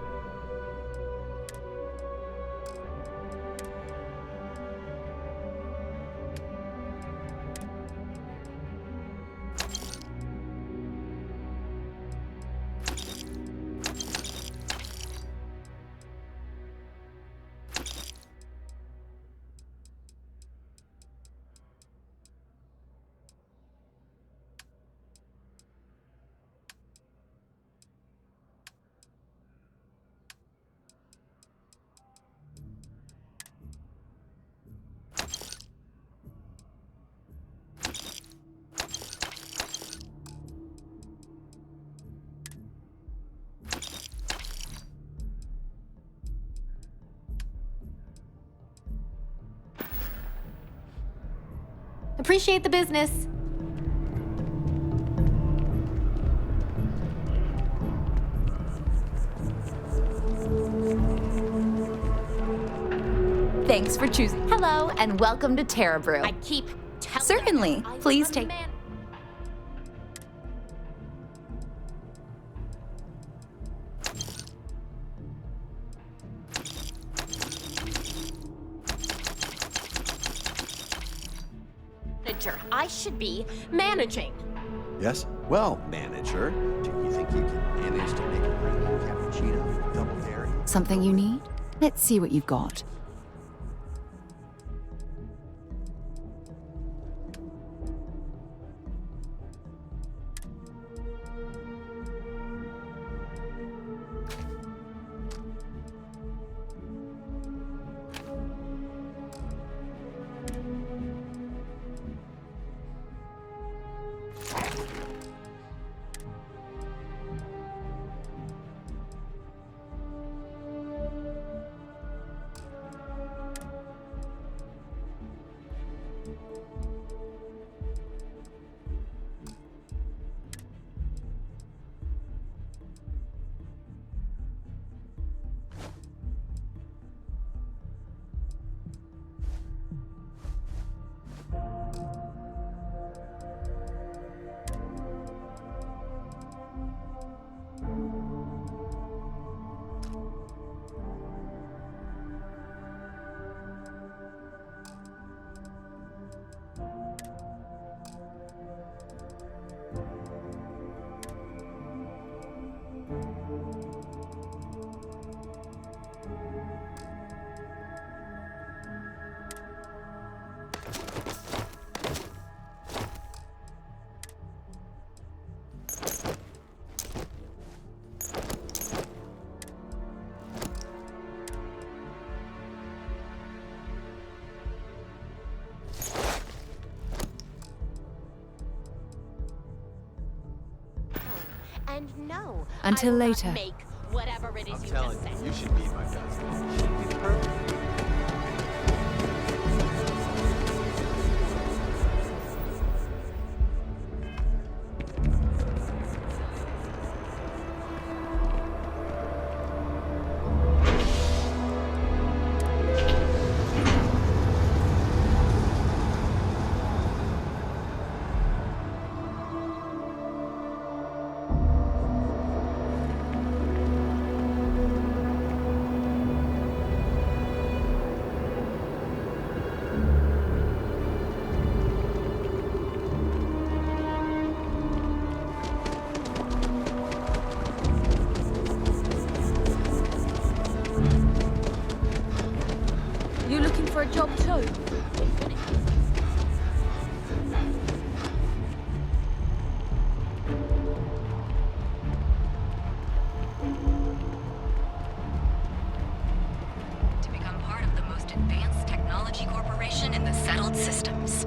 S17: Appreciate the business.
S9: Thanks for choosing. Hello, and welcome to Terra Brew. I keep telling Certainly. Please take.
S4: I should be managing.
S16: Yes? Well, manager, do you think you can manage to make a green cappuccino with double dairy?
S1: Something you need? Let's see what you've got.
S4: And no,
S1: Until
S4: I will
S1: later.
S4: Not make whatever it is
S16: I'm
S4: you
S16: telling
S4: just said.
S16: you, you should meet my cousin. She'd be perfect.
S4: You looking for a job too?
S19: To become part of the most advanced technology corporation in the settled systems.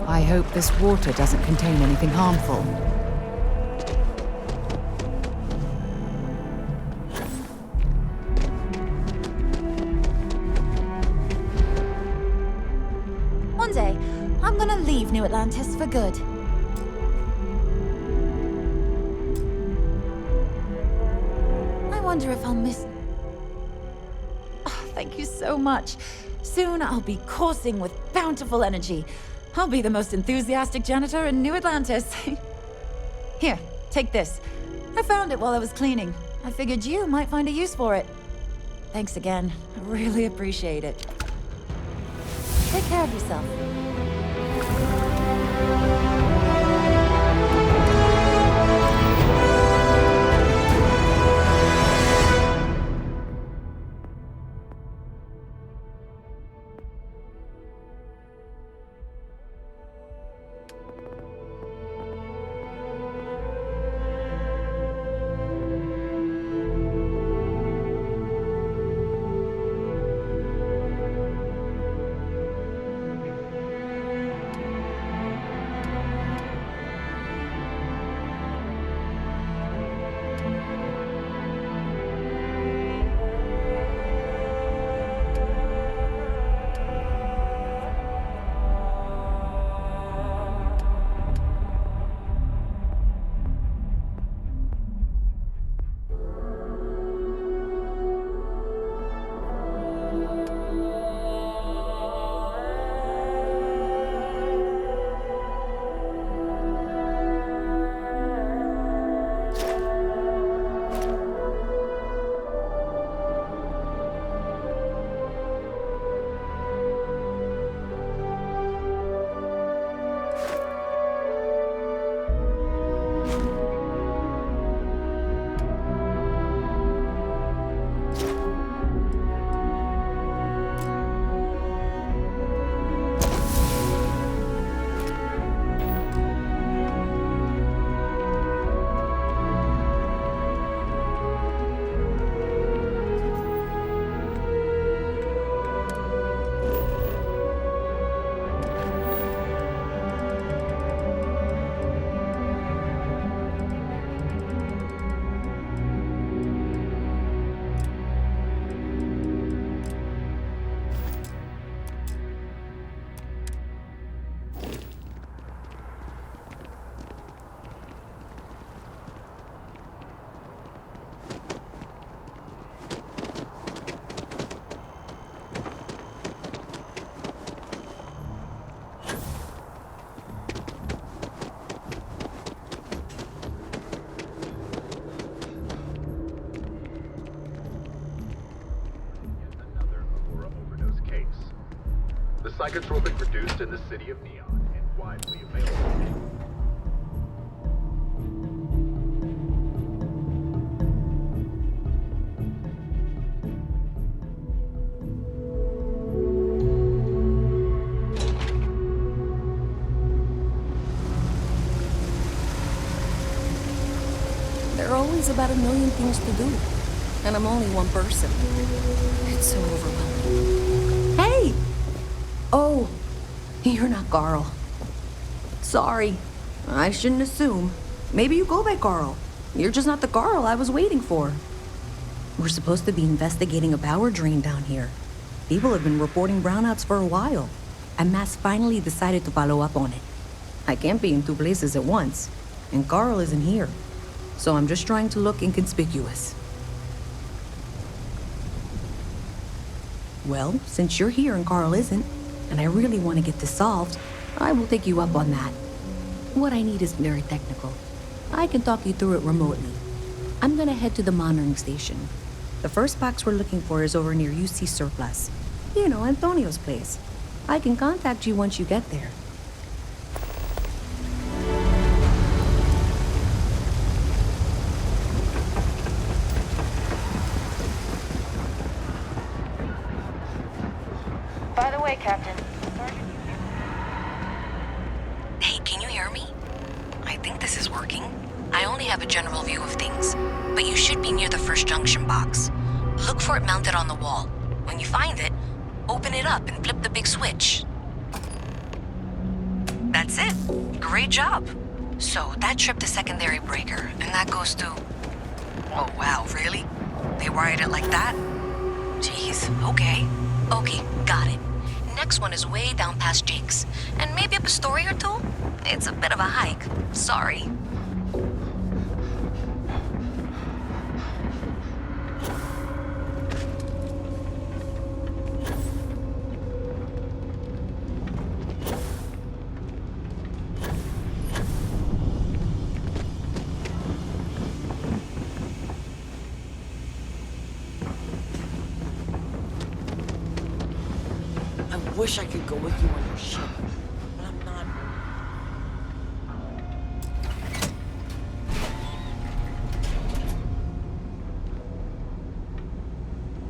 S1: I hope this water doesn't contain anything harmful.
S9: One day, I'm gonna leave New New Atlantis for good. I wonder if I'll miss... Oh, thank you so much. Soon I'll be coursing with bountiful energy. I'll be the most enthusiastic janitor in New Atlantis. Here, take this. I found it while I was cleaning. I figured you might find a use for it. Thanks again. I really appreciate it. Take care of yourself.
S5: Psychotropic produced in the city of Neon and widely available.
S6: There are always about a million things to do, and I'm only one person. It's so overwhelming. Hey! Oh, you're not Carl. Sorry, I shouldn't assume. Maybe you go by Carl. You're just not the Carl I was waiting for. We're supposed to be investigating a power drain down here. People have been reporting brownouts for a while, and Mass finally decided to follow up on it. I can't be in two places at once, and Carl isn't here, so I'm just trying to look inconspicuous. Well, since you're here and Carl isn't, and I really want to get this solved, I will take you up on that. What I need is very technical. I can talk you through it remotely. I'm gonna head to the monitoring station. The first box we're looking for is over near UC Surplus. You know, Antonio's place. I can contact you once you get there.
S23: By the way, Captain.
S19: Hey, can you hear me? I think this is working. I only have a general view of things, but you should be near the first junction box. Look for it mounted on the wall. When you find it, open it up and flip the big switch. That's it. Great job. So that tripped the secondary breaker, and that goes to... Oh, wow, really? They wired it like that? Jeez, okay. Okay, got it. next one is way down past Jake's. And maybe up a story or two? It's a bit of a hike. Sorry.
S3: I wish I could go with you on your ship, but I'm not.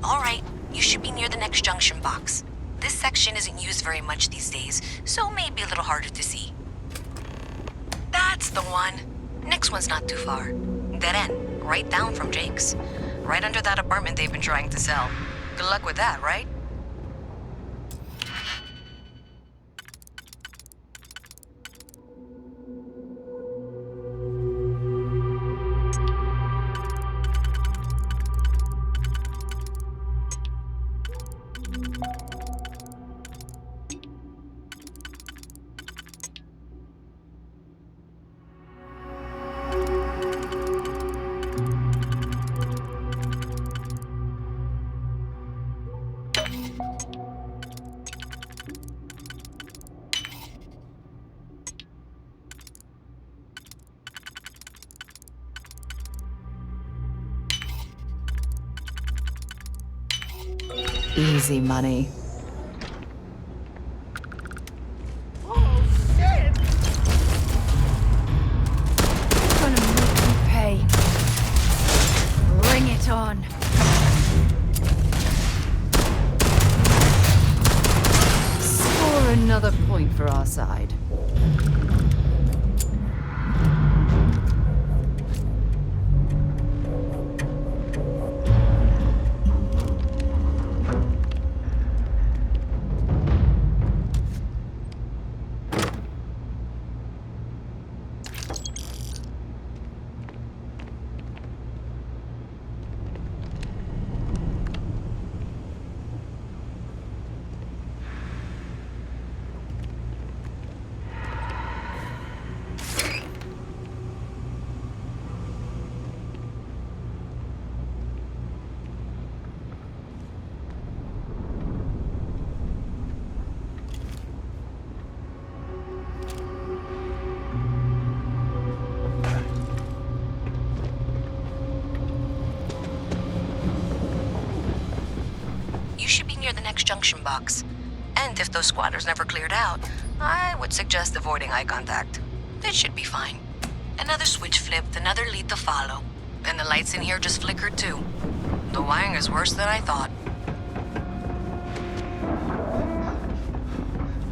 S19: Alright, you should be near the next junction box. This section isn't used very much these days, so may be a little harder to see. That's the one. Next one's not too far. Dead end, right down from Jake's. Right under that apartment they've been trying to sell. Good luck with that, right?
S1: Easy money.
S3: Oh, shit!
S1: Gonna make you pay. Bring it on. Score another point for our side.
S19: Junction box. And if those squatters never cleared out, I would suggest avoiding eye contact. It should be fine. Another switch flipped, another lead to follow. And the lights in here just flickered too. The wiring is worse than I thought.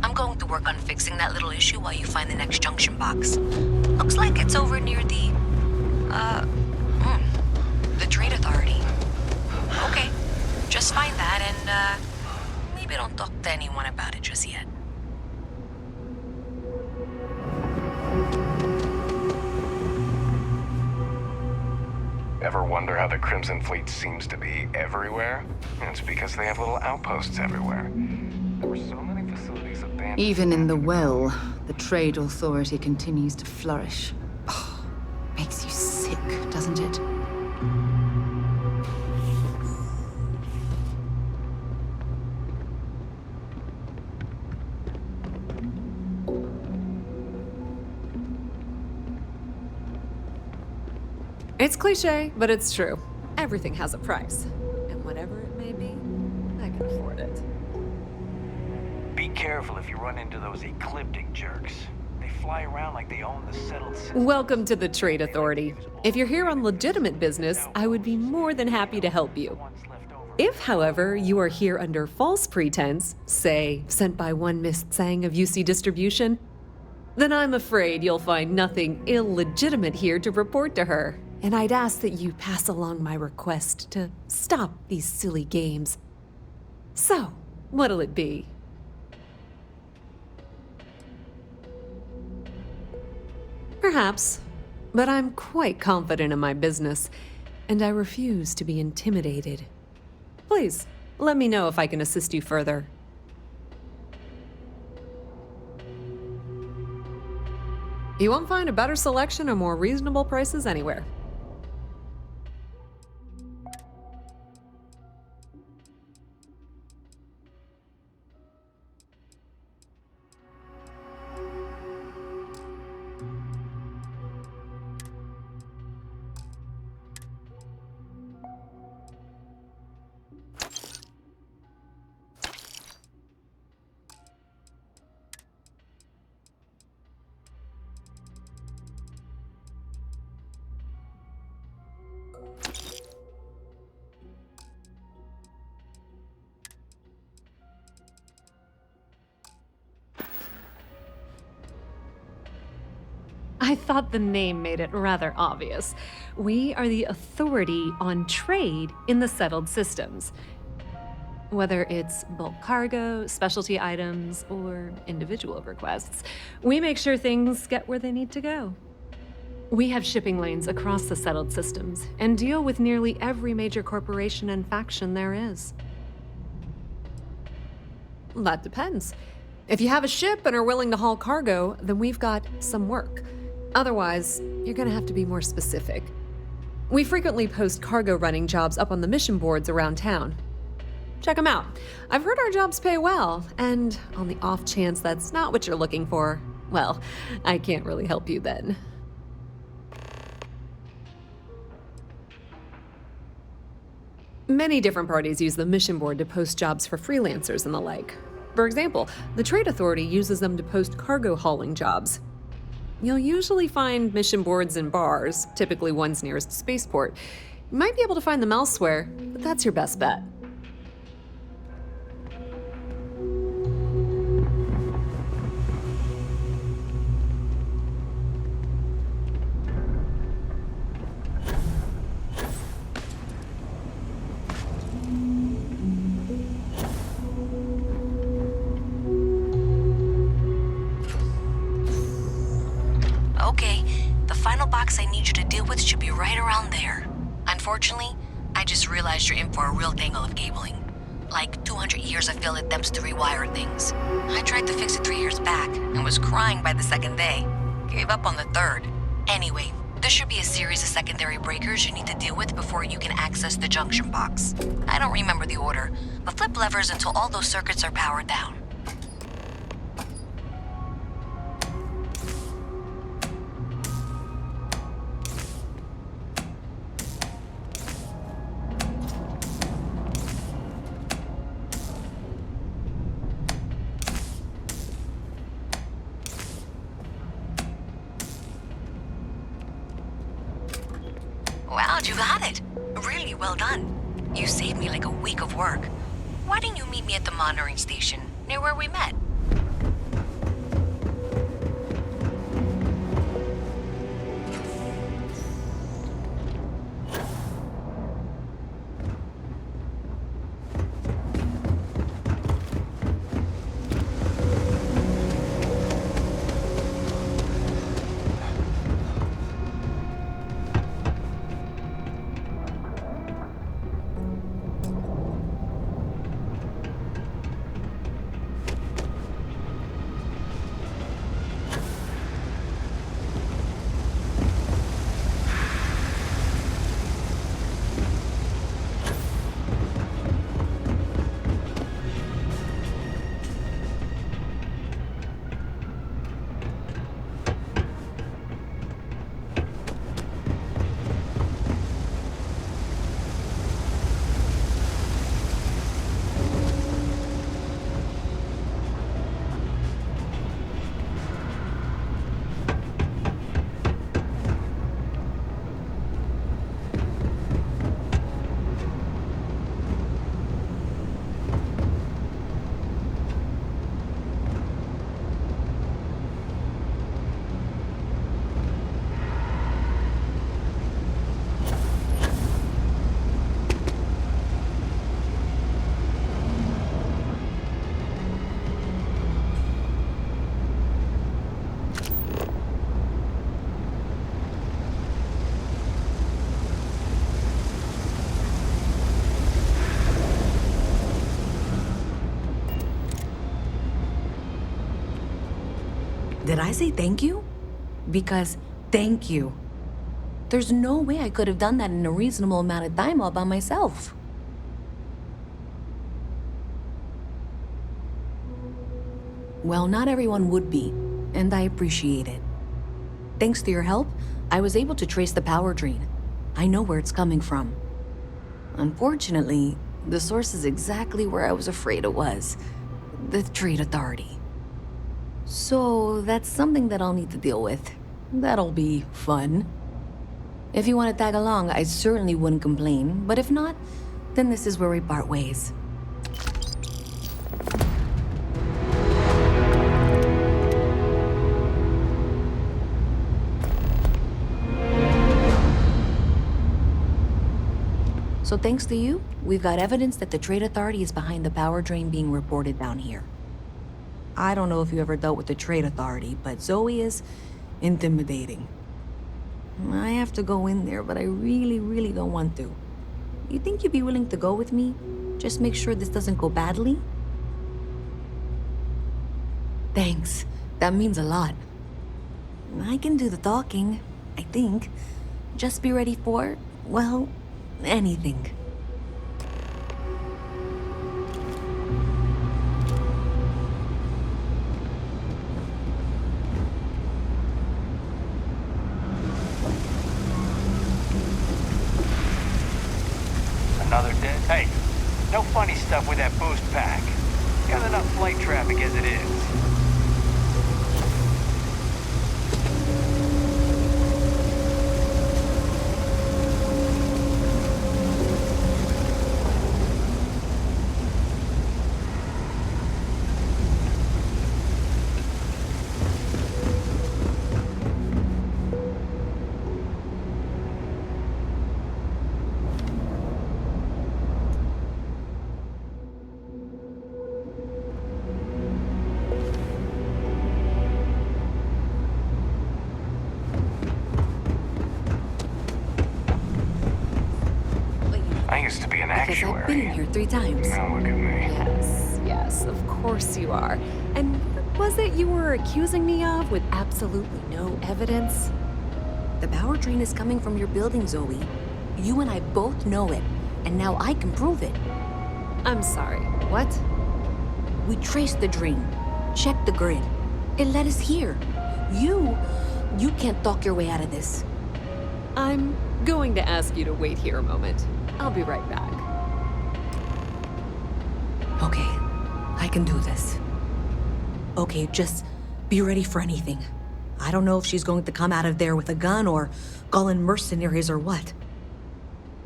S19: I'm going to work on fixing that little issue while you find the next junction box. Looks like it's over near the Trade Authority. Okay, just find that and, maybe don't talk to anyone about it just yet.
S13: Ever wonder how the Crimson Fleet seems to be everywhere? It's because they have little outposts everywhere. There were so many facilities abandoned.
S1: Even in the well, the Trade Authority continues to flourish. Oh, makes you sick, doesn't it?
S8: It's cliche, but it's true. Everything has a price. And whatever it may be, I can afford it.
S23: Be careful if you run into those ecliptic jerks. They fly around like they own the settled system.
S8: Welcome to the Trade Authority. If you're here on legitimate business, I would be more than happy to help you. If, however, you are here under false pretense, say, sent by one Miss Tsang of UC Distribution, then I'm afraid you'll find nothing illegitimate here to report to her. And I'd ask that you pass along my request to stop these silly games. So, what'll it be? Perhaps, but I'm quite confident in my business, and I refuse to be intimidated. Please, let me know if I can assist you further. You won't find a better selection or more reasonable prices anywhere. I thought the name made it rather obvious. We are the authority on trade in the settled systems. Whether it's bulk cargo, specialty items, or individual requests, we make sure things get where they need to go. We have shipping lanes across the settled systems and deal with nearly every major corporation and faction there is. That depends. If you have a ship and are willing to haul cargo, then we've got some work. Otherwise, you're gonna have to be more specific. We frequently post cargo running jobs up on the mission boards around town. Check them out. I've heard our jobs pay well, and on the off chance that's not what you're looking for, well, I can't really help you then. Many different parties use the mission board to post jobs for freelancers and the like. For example, the Trade Authority uses them to post cargo hauling jobs. You'll usually find mission boards in bars, typically ones nearest spaceport. You might be able to find them elsewhere, but that's your best bet.
S19: Okay, the final box I need you to deal with should be right around there. Unfortunately, I just realized you're in for a real tangle of cabling. Like 200 years of fill attempts to rewire things. I tried to fix it 3 years back and was crying by the second day. Gave up on the third. Anyway, there should be a series of secondary breakers you need to deal with before you can access the junction box. I don't remember the order, but flip levers until all those circuits are powered down. Wow, you got it. Really well done. You saved me like a week of work. Why didn't you meet me at the monitoring station, near where we met?
S12: Did I say thank you?
S19: because thank you. There's no way I could have done that in a reasonable amount of time all by myself. Well, not everyone would be, and I appreciate it. Thanks to your help, I was able to trace the power drain. I know where it's coming from. Unfortunately, the source is exactly where I was afraid it was. The Trade Authority. So that's something that I'll need to deal with. That'll be fun. If you want to tag along, I certainly wouldn't complain, but if not, then this is where we part ways. So thanks to you, we've got evidence that the Trade Authority is behind the power drain being reported down here. I don't know if you ever dealt with the Trade Authority, but Zoe is intimidating. I have to go in there, but I really don't want to. You think you'd be willing to go with me? Just make sure this doesn't go badly? Thanks. That means a lot. I can do the talking, I think. Just be ready for, well, anything.
S23: Another dead? Hey, no funny stuff with that boost pack. Got enough flight traffic as it is. I used to be an actuary.
S19: I've been here 3 times.
S23: Now look at me.
S8: Yes, of course you are. And what was it you were accusing me of with absolutely no evidence?
S19: The power drain is coming from your building, Zoe. You and I both know it, and now I can prove it.
S8: I'm sorry, what?
S19: We traced the drain, checked the grid. It led us here. You can't talk your way out of this.
S8: I'm going to ask you to wait here a moment. I'll be right back.
S19: Okay, I can do this. Okay, just be ready for anything. I don't know if she's going to come out of there with a gun or call in mercenaries or what.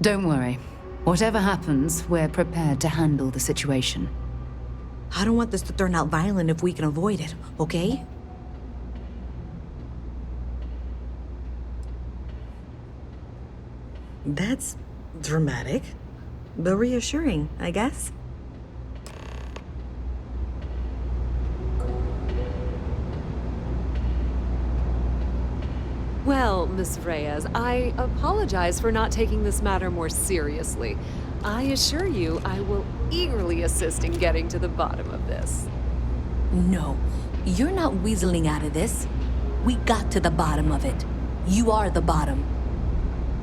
S1: Don't worry. Whatever happens, we're prepared to handle the situation.
S19: I don't want this to turn out violent if we can avoid it, okay? That's dramatic, but reassuring, I guess.
S8: Well, Miss Reyes, I apologize for not taking this matter more seriously. I assure you I will eagerly assist in getting to the bottom of this.
S19: No, you're not weaseling out of this. We got to the bottom of it. You are the bottom.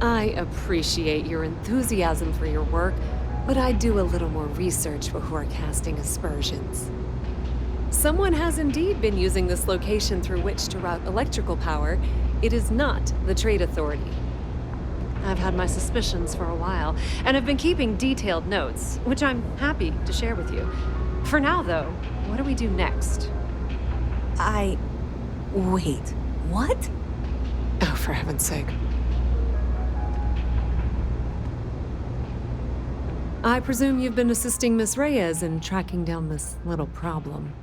S8: I appreciate your enthusiasm for your work, but I do a little more research before casting aspersions. Someone has indeed been using this location through which to route electrical power. It is not the Trade Authority. I've had my suspicions for a while, and have been keeping detailed notes, which I'm happy to share with you. For now, though, what do we do next?
S19: Wait, what?
S8: Oh, for heaven's sake. I presume you've been assisting Miss Reyes in tracking down this little problem.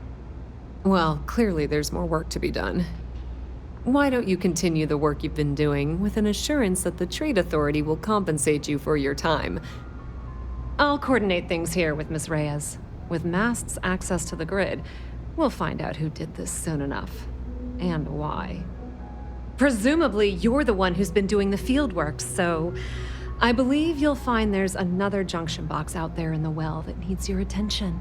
S8: Well, clearly there's more work to be done. Why don't you continue the work you've been doing with an assurance that the Trade Authority will compensate you for your time? I'll coordinate things here with Miss Reyes. With Mast's access to the grid, we'll find out who did this soon enough. And why. Presumably, you're the one who's been doing the field work, so I believe you'll find there's another junction box out there in the well that needs your attention.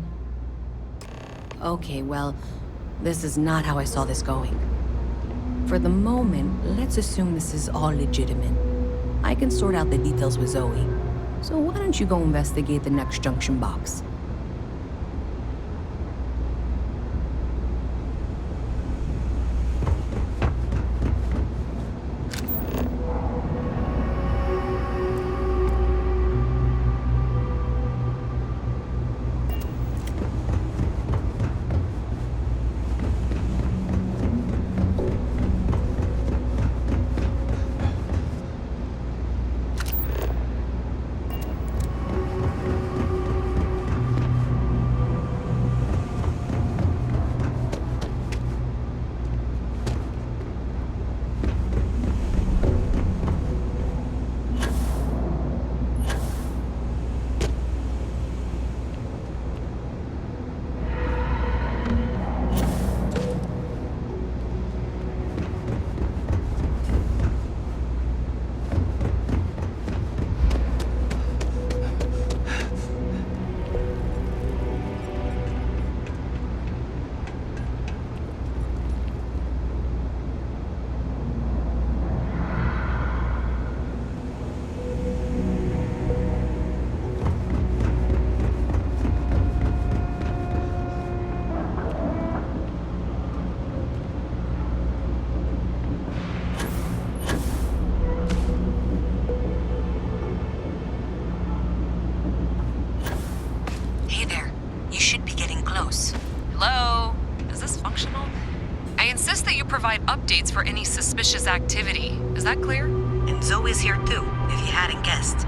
S19: Okay, well, this is not how I saw this going.
S12: For the moment, let's assume this is all legitimate. I can sort out the details with Zoe. So why don't you go investigate the next junction box?
S8: Provide updates for any suspicious activity. Is that clear?
S19: And Zoe's here too, if you hadn't guessed.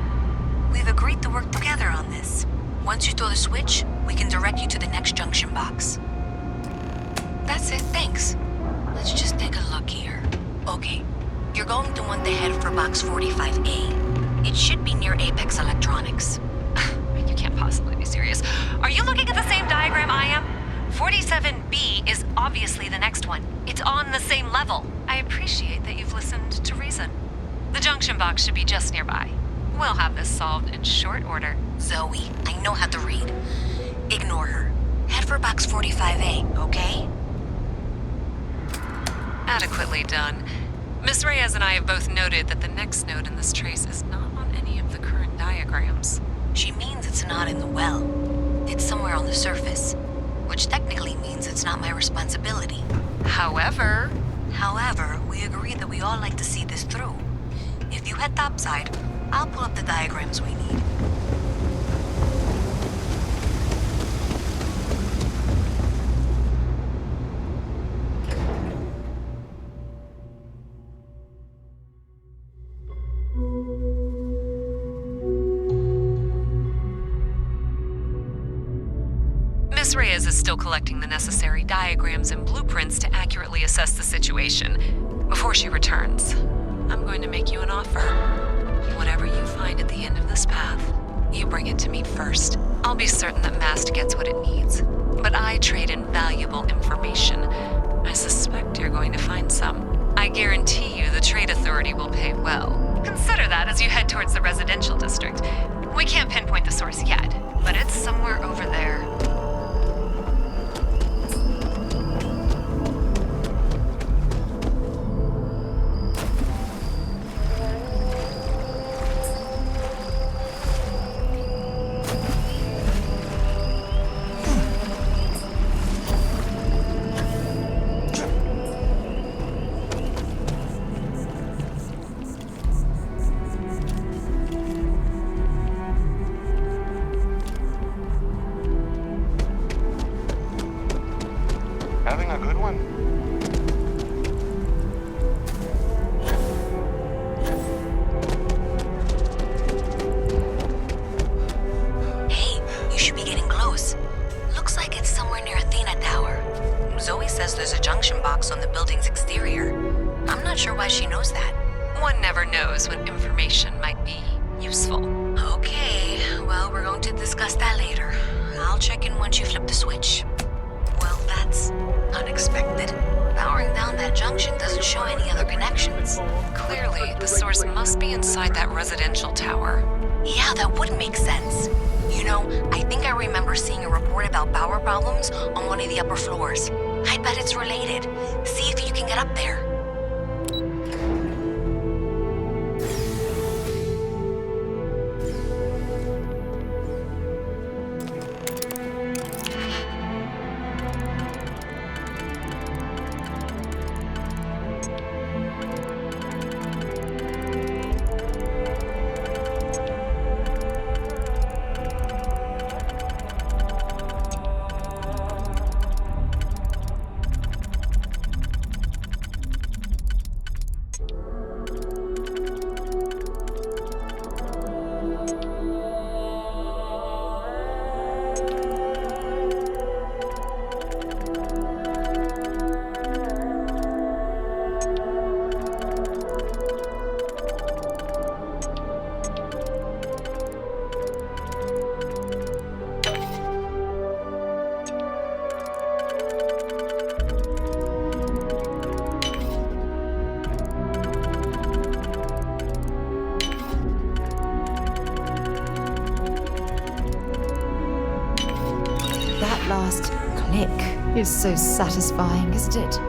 S19: We've agreed to work together on this. Once you throw the switch, we can direct you to the next junction box. That's it, thanks. Let's just take a look here. Okay, you're going to want to head for box 45A. It should be near Apex Electronics.
S8: You can't possibly be serious. Are you looking at the same diagram I am? 47B is obviously the next one. It's on the same level. I appreciate that you've listened to reason. The junction box should be just nearby. We'll have this solved in short order.
S19: Zoe, I know how to read. Ignore her. Head for box 45A, okay?
S8: Adequately done. Miss Reyes and I have both noted that the next node in this trace is not on any of the current diagrams.
S19: She means it's not in the well. It's somewhere on the surface. Which technically means it's not my responsibility.
S8: However,
S19: we agreed that we all like to see this through. If you head topside, I'll pull up the diagrams we need.
S8: Miss Reyes is still collecting the necessary diagrams and blueprints to accurately assess the situation. Before she returns, I'm going to make you an offer. Whatever you find at the end of this path, you bring it to me first. I'll be certain that Mast gets what it needs, but I trade in valuable information. I suspect you're going to find some. I guarantee you the Trade Authority will pay well. Consider that as you head towards the residential district. We can't pinpoint the source yet, but it's somewhere over there.
S13: Having a good one?
S19: Hey, you should be getting close. Looks like it's somewhere near Athena Tower. Zoe says there's a junction box on the building's exterior. I'm not sure why she knows that.
S8: One never knows when information might be useful.
S19: Okay, well, we're going to discuss that later. I'll check in once you flip the switch. Well, that's unexpected. Powering down that junction doesn't show any other connections.
S8: Clearly, the source must be inside that residential tower.
S19: Yeah, that would make sense. You know, I think I remember seeing a report about power problems on one of the upper floors. I bet it's related. See if you can get up there.
S1: last click is so satisfying, isn't it?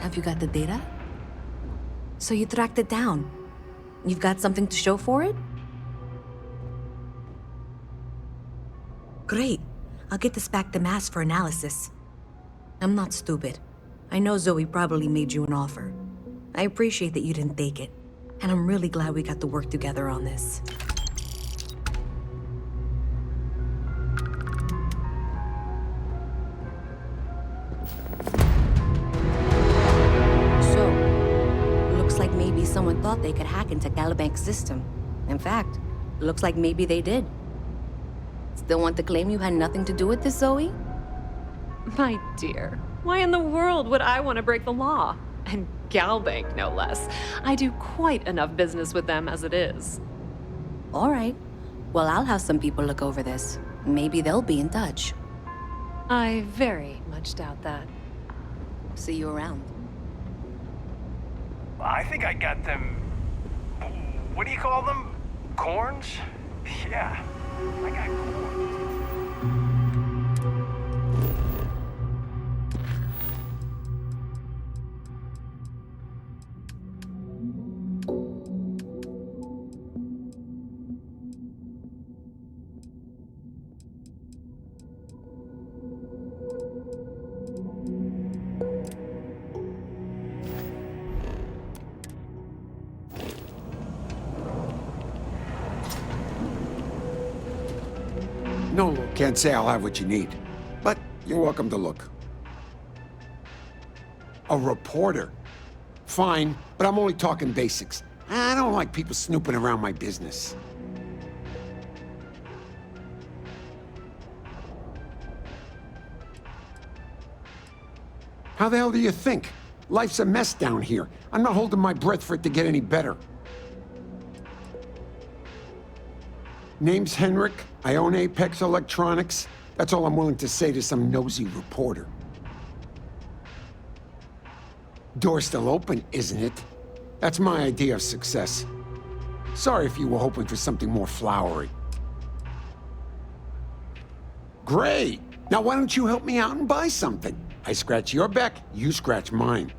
S19: Have you got the data? So you tracked it down. You've got something to show for it? Great. I'll get this back to Mass for analysis. I'm not stupid. I know Zoe probably made you an offer. I appreciate that you didn't take it. And I'm really glad we got to work together on this. Maybe someone thought they could hack into Calibank's system. In fact, looks like maybe they did. Still want to claim you had nothing to do with this, Zoe?
S8: My dear, why in the world would I want to break the law? And Galbank, no less. I do quite enough business with them as it is.
S19: All right. Well, I'll have some people look over this. Maybe they'll be in touch.
S8: I very much doubt that.
S19: See you around.
S23: I think I got them... What do you call them? Corns? Yeah, I got corns.
S10: No, can't say I'll have what you need, but you're welcome to look. A reporter. Fine, but I'm only talking basics. I don't like people snooping around my business. How the hell do you think? Life's a mess down here. I'm not holding my breath for it to get any better. Name's Henrik. I own Apex Electronics. That's all I'm willing to say to some nosy reporter. Door's still open, isn't it? That's my idea of success. Sorry if you were hoping for something more flowery. Great! Now why don't you help me out and buy something? I scratch your back, you scratch mine.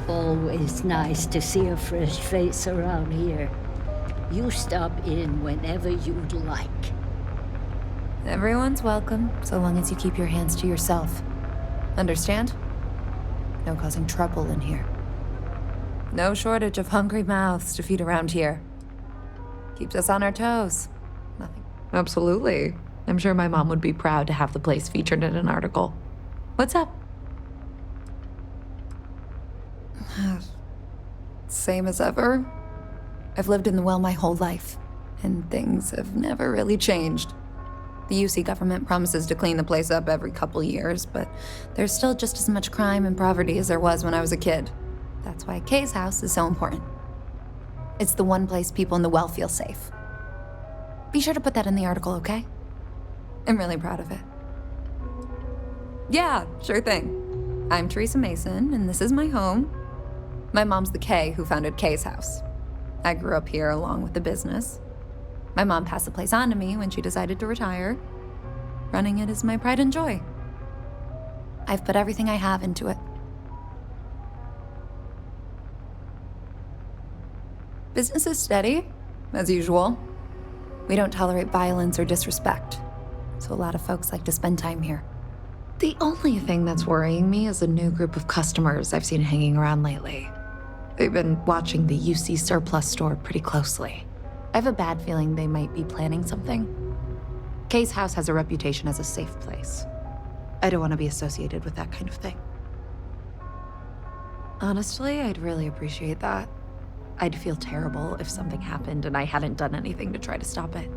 S14: Always nice to see a fresh face around here. You stop in whenever you'd like.
S15: Everyone's welcome, so long as you keep your hands to yourself. Understand? No causing trouble in here. No shortage of hungry mouths to feed around here. Keeps us on our toes. Nothing.
S8: Absolutely. I'm sure my mom would be proud to have the place featured in an article.
S15: What's up? Same as ever. I've lived in the well my whole life, and things have never really changed. The UC government promises to clean the place up every couple years, but there's still just as much crime and poverty as there was when I was a kid. That's why Kay's house is so important. It's the one place people in the well feel safe. Be sure to put that in the article, okay? I'm really proud of it. Yeah, sure thing. I'm Teresa Mason, and this is my home. My mom's the Kay who founded Kay's house. I grew up here along with the business. My mom passed the place on to me when she decided to retire. Running it is my pride and joy. I've put everything I have into it. Business is steady, as usual. We don't tolerate violence or disrespect, so a lot of folks like to spend time here.
S8: The only thing that's worrying me is a new group of customers I've seen hanging around lately. They've been watching the UC surplus store pretty closely.
S15: I have a bad feeling they might be planning something.
S8: Kay's house has a reputation as a safe place. I don't want to be associated with that kind of thing. Honestly, I'd really appreciate that. I'd feel terrible if something happened and I hadn't done anything to try to stop it.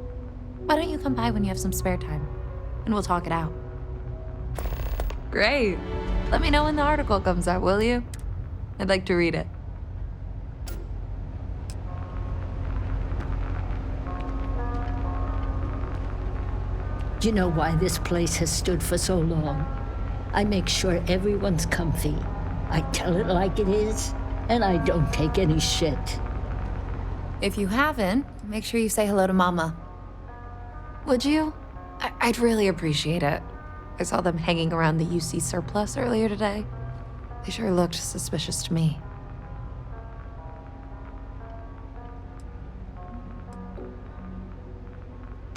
S15: Why don't you come by when you have some spare time, and we'll talk it out.
S8: Great. Let me know when the article comes out, will you? I'd like to read it.
S14: Do you know why this place has stood for so long? I make sure everyone's comfy. I tell it like it is, and I don't take any shit.
S15: If you haven't, make sure you say hello to Mama.
S8: Would you? I'd really appreciate it. I saw them hanging around the UC surplus earlier today. They sure looked suspicious to me.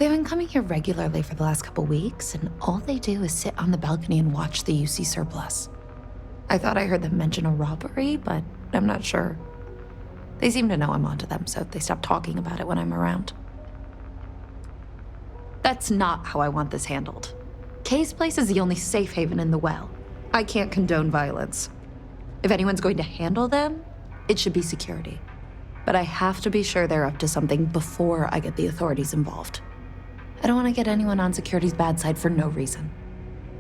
S8: They've been coming here regularly for the last couple weeks, and all they do is sit on the balcony and watch the UC surplus. I thought I heard them mention a robbery, but I'm not sure. They seem to know I'm onto them, so they stop talking about it when I'm around. That's not how I want this handled. Kay's place is the only safe haven in the well. I can't condone violence. If anyone's going to handle them, it should be security. But I have to be sure they're up to something before I get the authorities involved. I don't want to get anyone on security's bad side for no reason.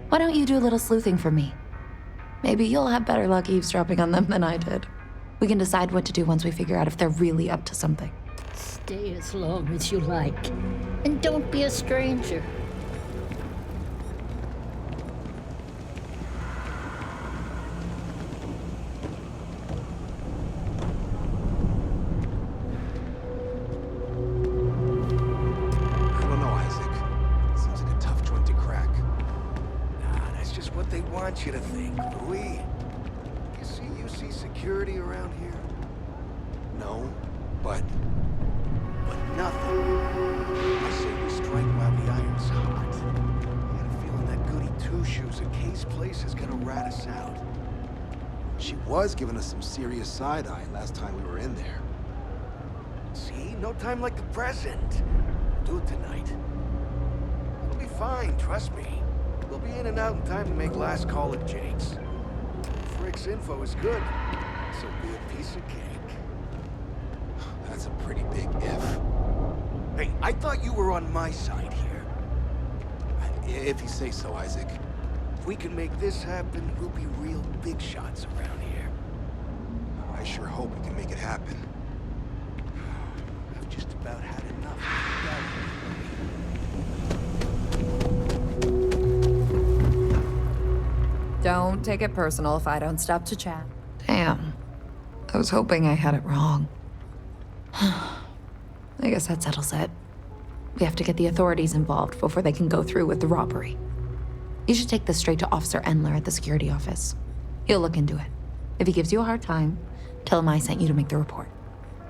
S8: Why don't you do a little sleuthing for me? Maybe you'll have better luck eavesdropping on them than I did. We can decide what to do once we figure out if they're really up to something.
S14: Stay as long as you like, and don't be a stranger.
S24: You to think, Louis. You see security around here? No, but nothing. I say we strike while the iron's hot. I got a feeling that goody two-shoes at Kay's place is gonna rat us out. She was giving us some serious side-eye last time we were in there. see? No time like the present. We'll do it tonight. It'll be fine, trust me. We'll be in and out in time to make last call at Jake's. Frick's info is good, so be a piece of cake.
S16: That's a pretty big if.
S24: Hey, I thought you were on my side here.
S16: If you say so, Isaac.
S24: If we can make this happen, we'll be real big shots around here.
S16: I sure hope we can make it happen.
S24: I've just about had enough.
S15: Don't take it personal if I don't stop to chat. Damn. I was hoping I had it wrong. I guess that settles it. We have to get the authorities involved before they can go through with the robbery. You should take this straight to Officer Endler at the security office. He'll look into it. If he gives you a hard time, tell him I sent you to make the report.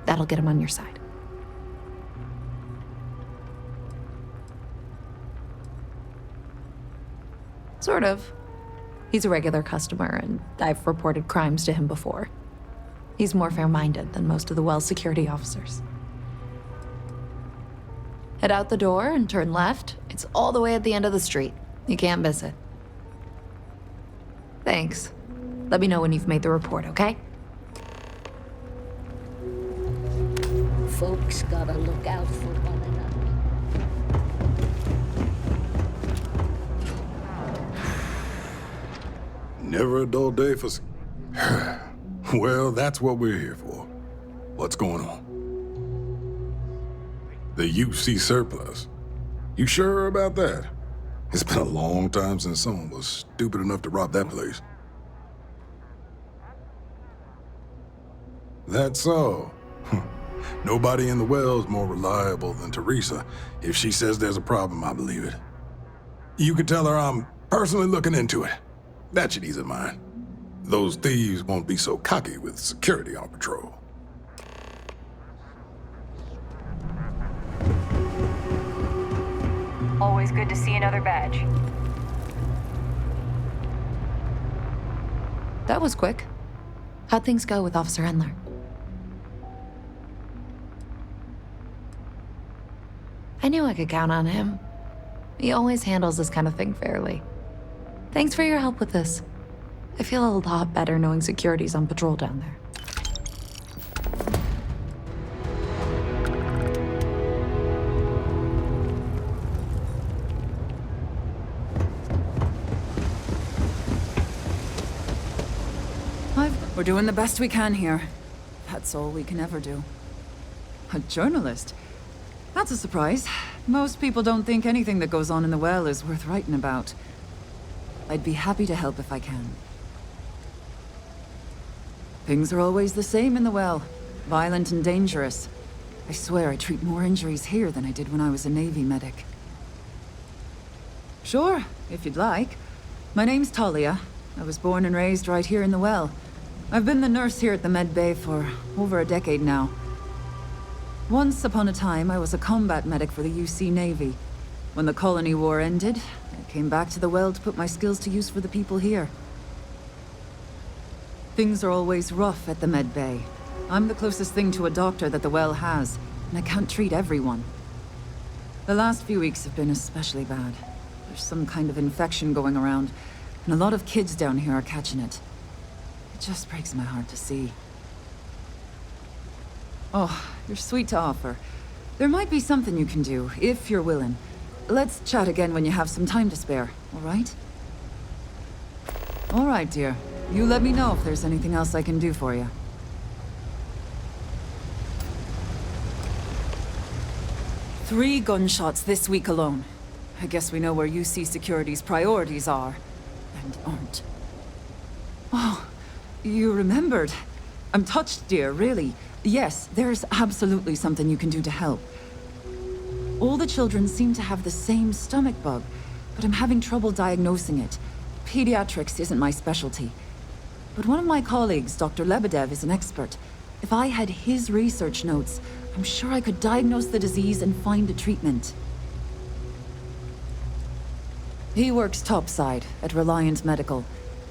S15: That'll get him on your side. Sort of. He's a regular customer, and I've reported crimes to him before. He's more fair-minded than most of the Wells security officers. Head out the door and turn left. It's all the way at the end of the street. You can't miss it. Thanks. Let me know when you've made the report, okay?
S14: Folks gotta look out for one another.
S7: Never a dull day for... Well, that's what we're here for. What's going on? The UC surplus. You sure about that? It's been a long time since someone was stupid enough to rob that place. That's so. Nobody in the Well's more reliable than Teresa. If she says there's a problem, I believe it. You can tell her I'm personally looking into it. That should ease her mind. Those thieves won't be so cocky with security on patrol.
S11: Always good to see another badge.
S15: That was quick. How'd things go with Officer Endler? I knew I could count on him. He always handles this kind of thing fairly. Thanks for your help with this. I feel a lot better knowing security's on patrol down there.
S18: We're doing the best we can here. That's all we can ever do. A journalist? That's a surprise. Most people don't think anything that goes on in the Well is worth writing about. I'd be happy to help if I can. Things are always the same in the Well. Violent and dangerous. I swear I treat more injuries here than I did when I was a Navy medic. Sure, if you'd like. My name's Talia. I was born and raised right here in the Well. I've been the nurse here at the Med Bay for over a decade now. Once upon a time, I was a combat medic for the UC Navy. When the Colony War ended, I came back to the Well to put my skills to use for the people here. Things are always rough at the Med Bay. I'm the closest thing to a doctor that the Well has, and I can't treat everyone. The last few weeks have been especially bad. There's some kind of infection going around, and a lot of kids down here are catching it. It just breaks my heart to see. Oh, you're sweet to offer. There might be something you can do, if you're willing. Let's chat again when you have some time to spare, all right? All right, dear. You let me know if there's anything else I can do for you. Three gunshots this week alone. I guess we know where UC Security's priorities are, and aren't. Oh, you remembered. I'm touched, dear, really. Yes, there's absolutely something you can do to help. All the children seem to have the same stomach bug, but I'm having trouble diagnosing it. Pediatrics isn't my specialty. But one of my colleagues, Dr. Lebedev, is an expert. If I had his research notes, I'm sure I could diagnose the disease and find a treatment. He works topside at Reliant Medical.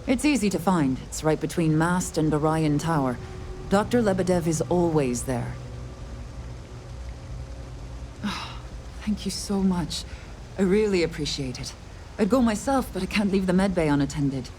S18: It's easy to find. It's right between Mast and Orion Tower. Dr. Lebedev is always there. Thank you so much. I really appreciate it. I'd go myself, but I can't leave the medbay unattended.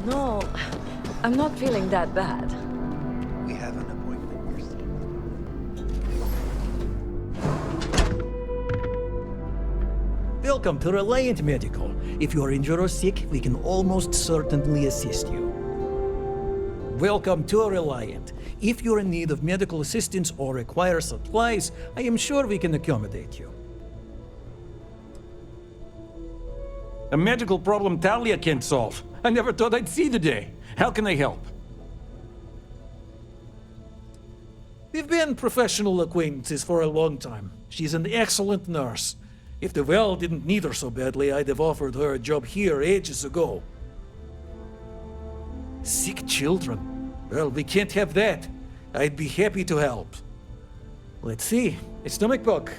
S2: No, I'm not feeling that bad.
S16: We have an appointment.
S20: Welcome to Reliant Medical. If you are injured or sick, we can almost certainly assist you. Welcome to Reliant. If you're in need of medical assistance or require supplies, I am sure we can accommodate you.
S21: A medical problem Talia can't solve. I never thought I'd see the day. How can I help?
S20: We've been professional acquaintances for a long time. She's an excellent nurse. If the well didn't need her so badly, I'd have offered her a job here ages ago. Sick children? Well, we can't have that. I'd be happy to help. Let's see. A stomach bug.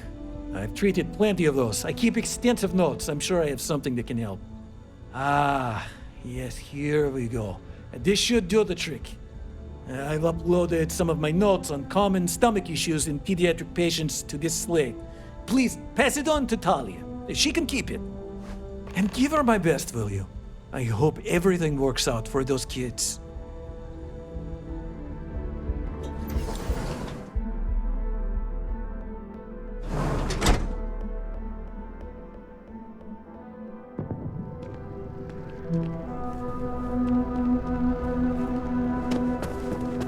S20: I've treated plenty of those. I keep extensive notes. I'm sure I have something that can help. Ah, yes, here we go. This should do the trick. I've uploaded some of my notes on common stomach issues in pediatric patients to this slate. Please pass it on to Talia. She can keep it. And give her my best, will you? I hope everything works out for those kids.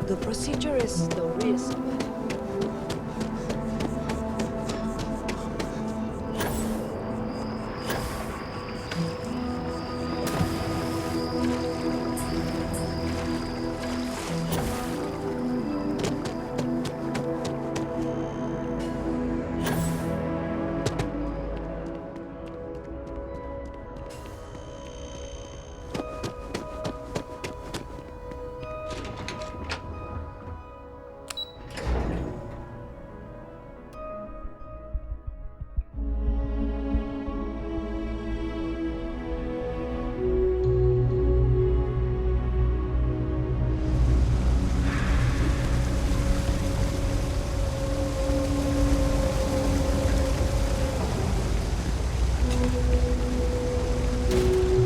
S2: The procedure is the risk.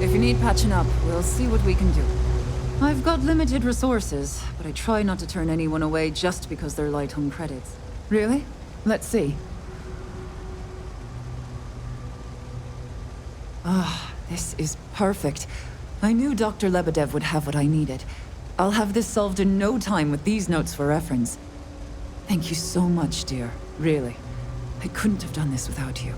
S18: If you need patching up, we'll see what we can do. I've got limited resources, but I try not to turn anyone away just because they're light on credits. Really? Let's see. Ah, this is perfect. I knew Dr. Lebedev would have what I needed. I'll have this solved in no time with these notes for reference. Thank you so much, dear. Really. I couldn't have done this without you.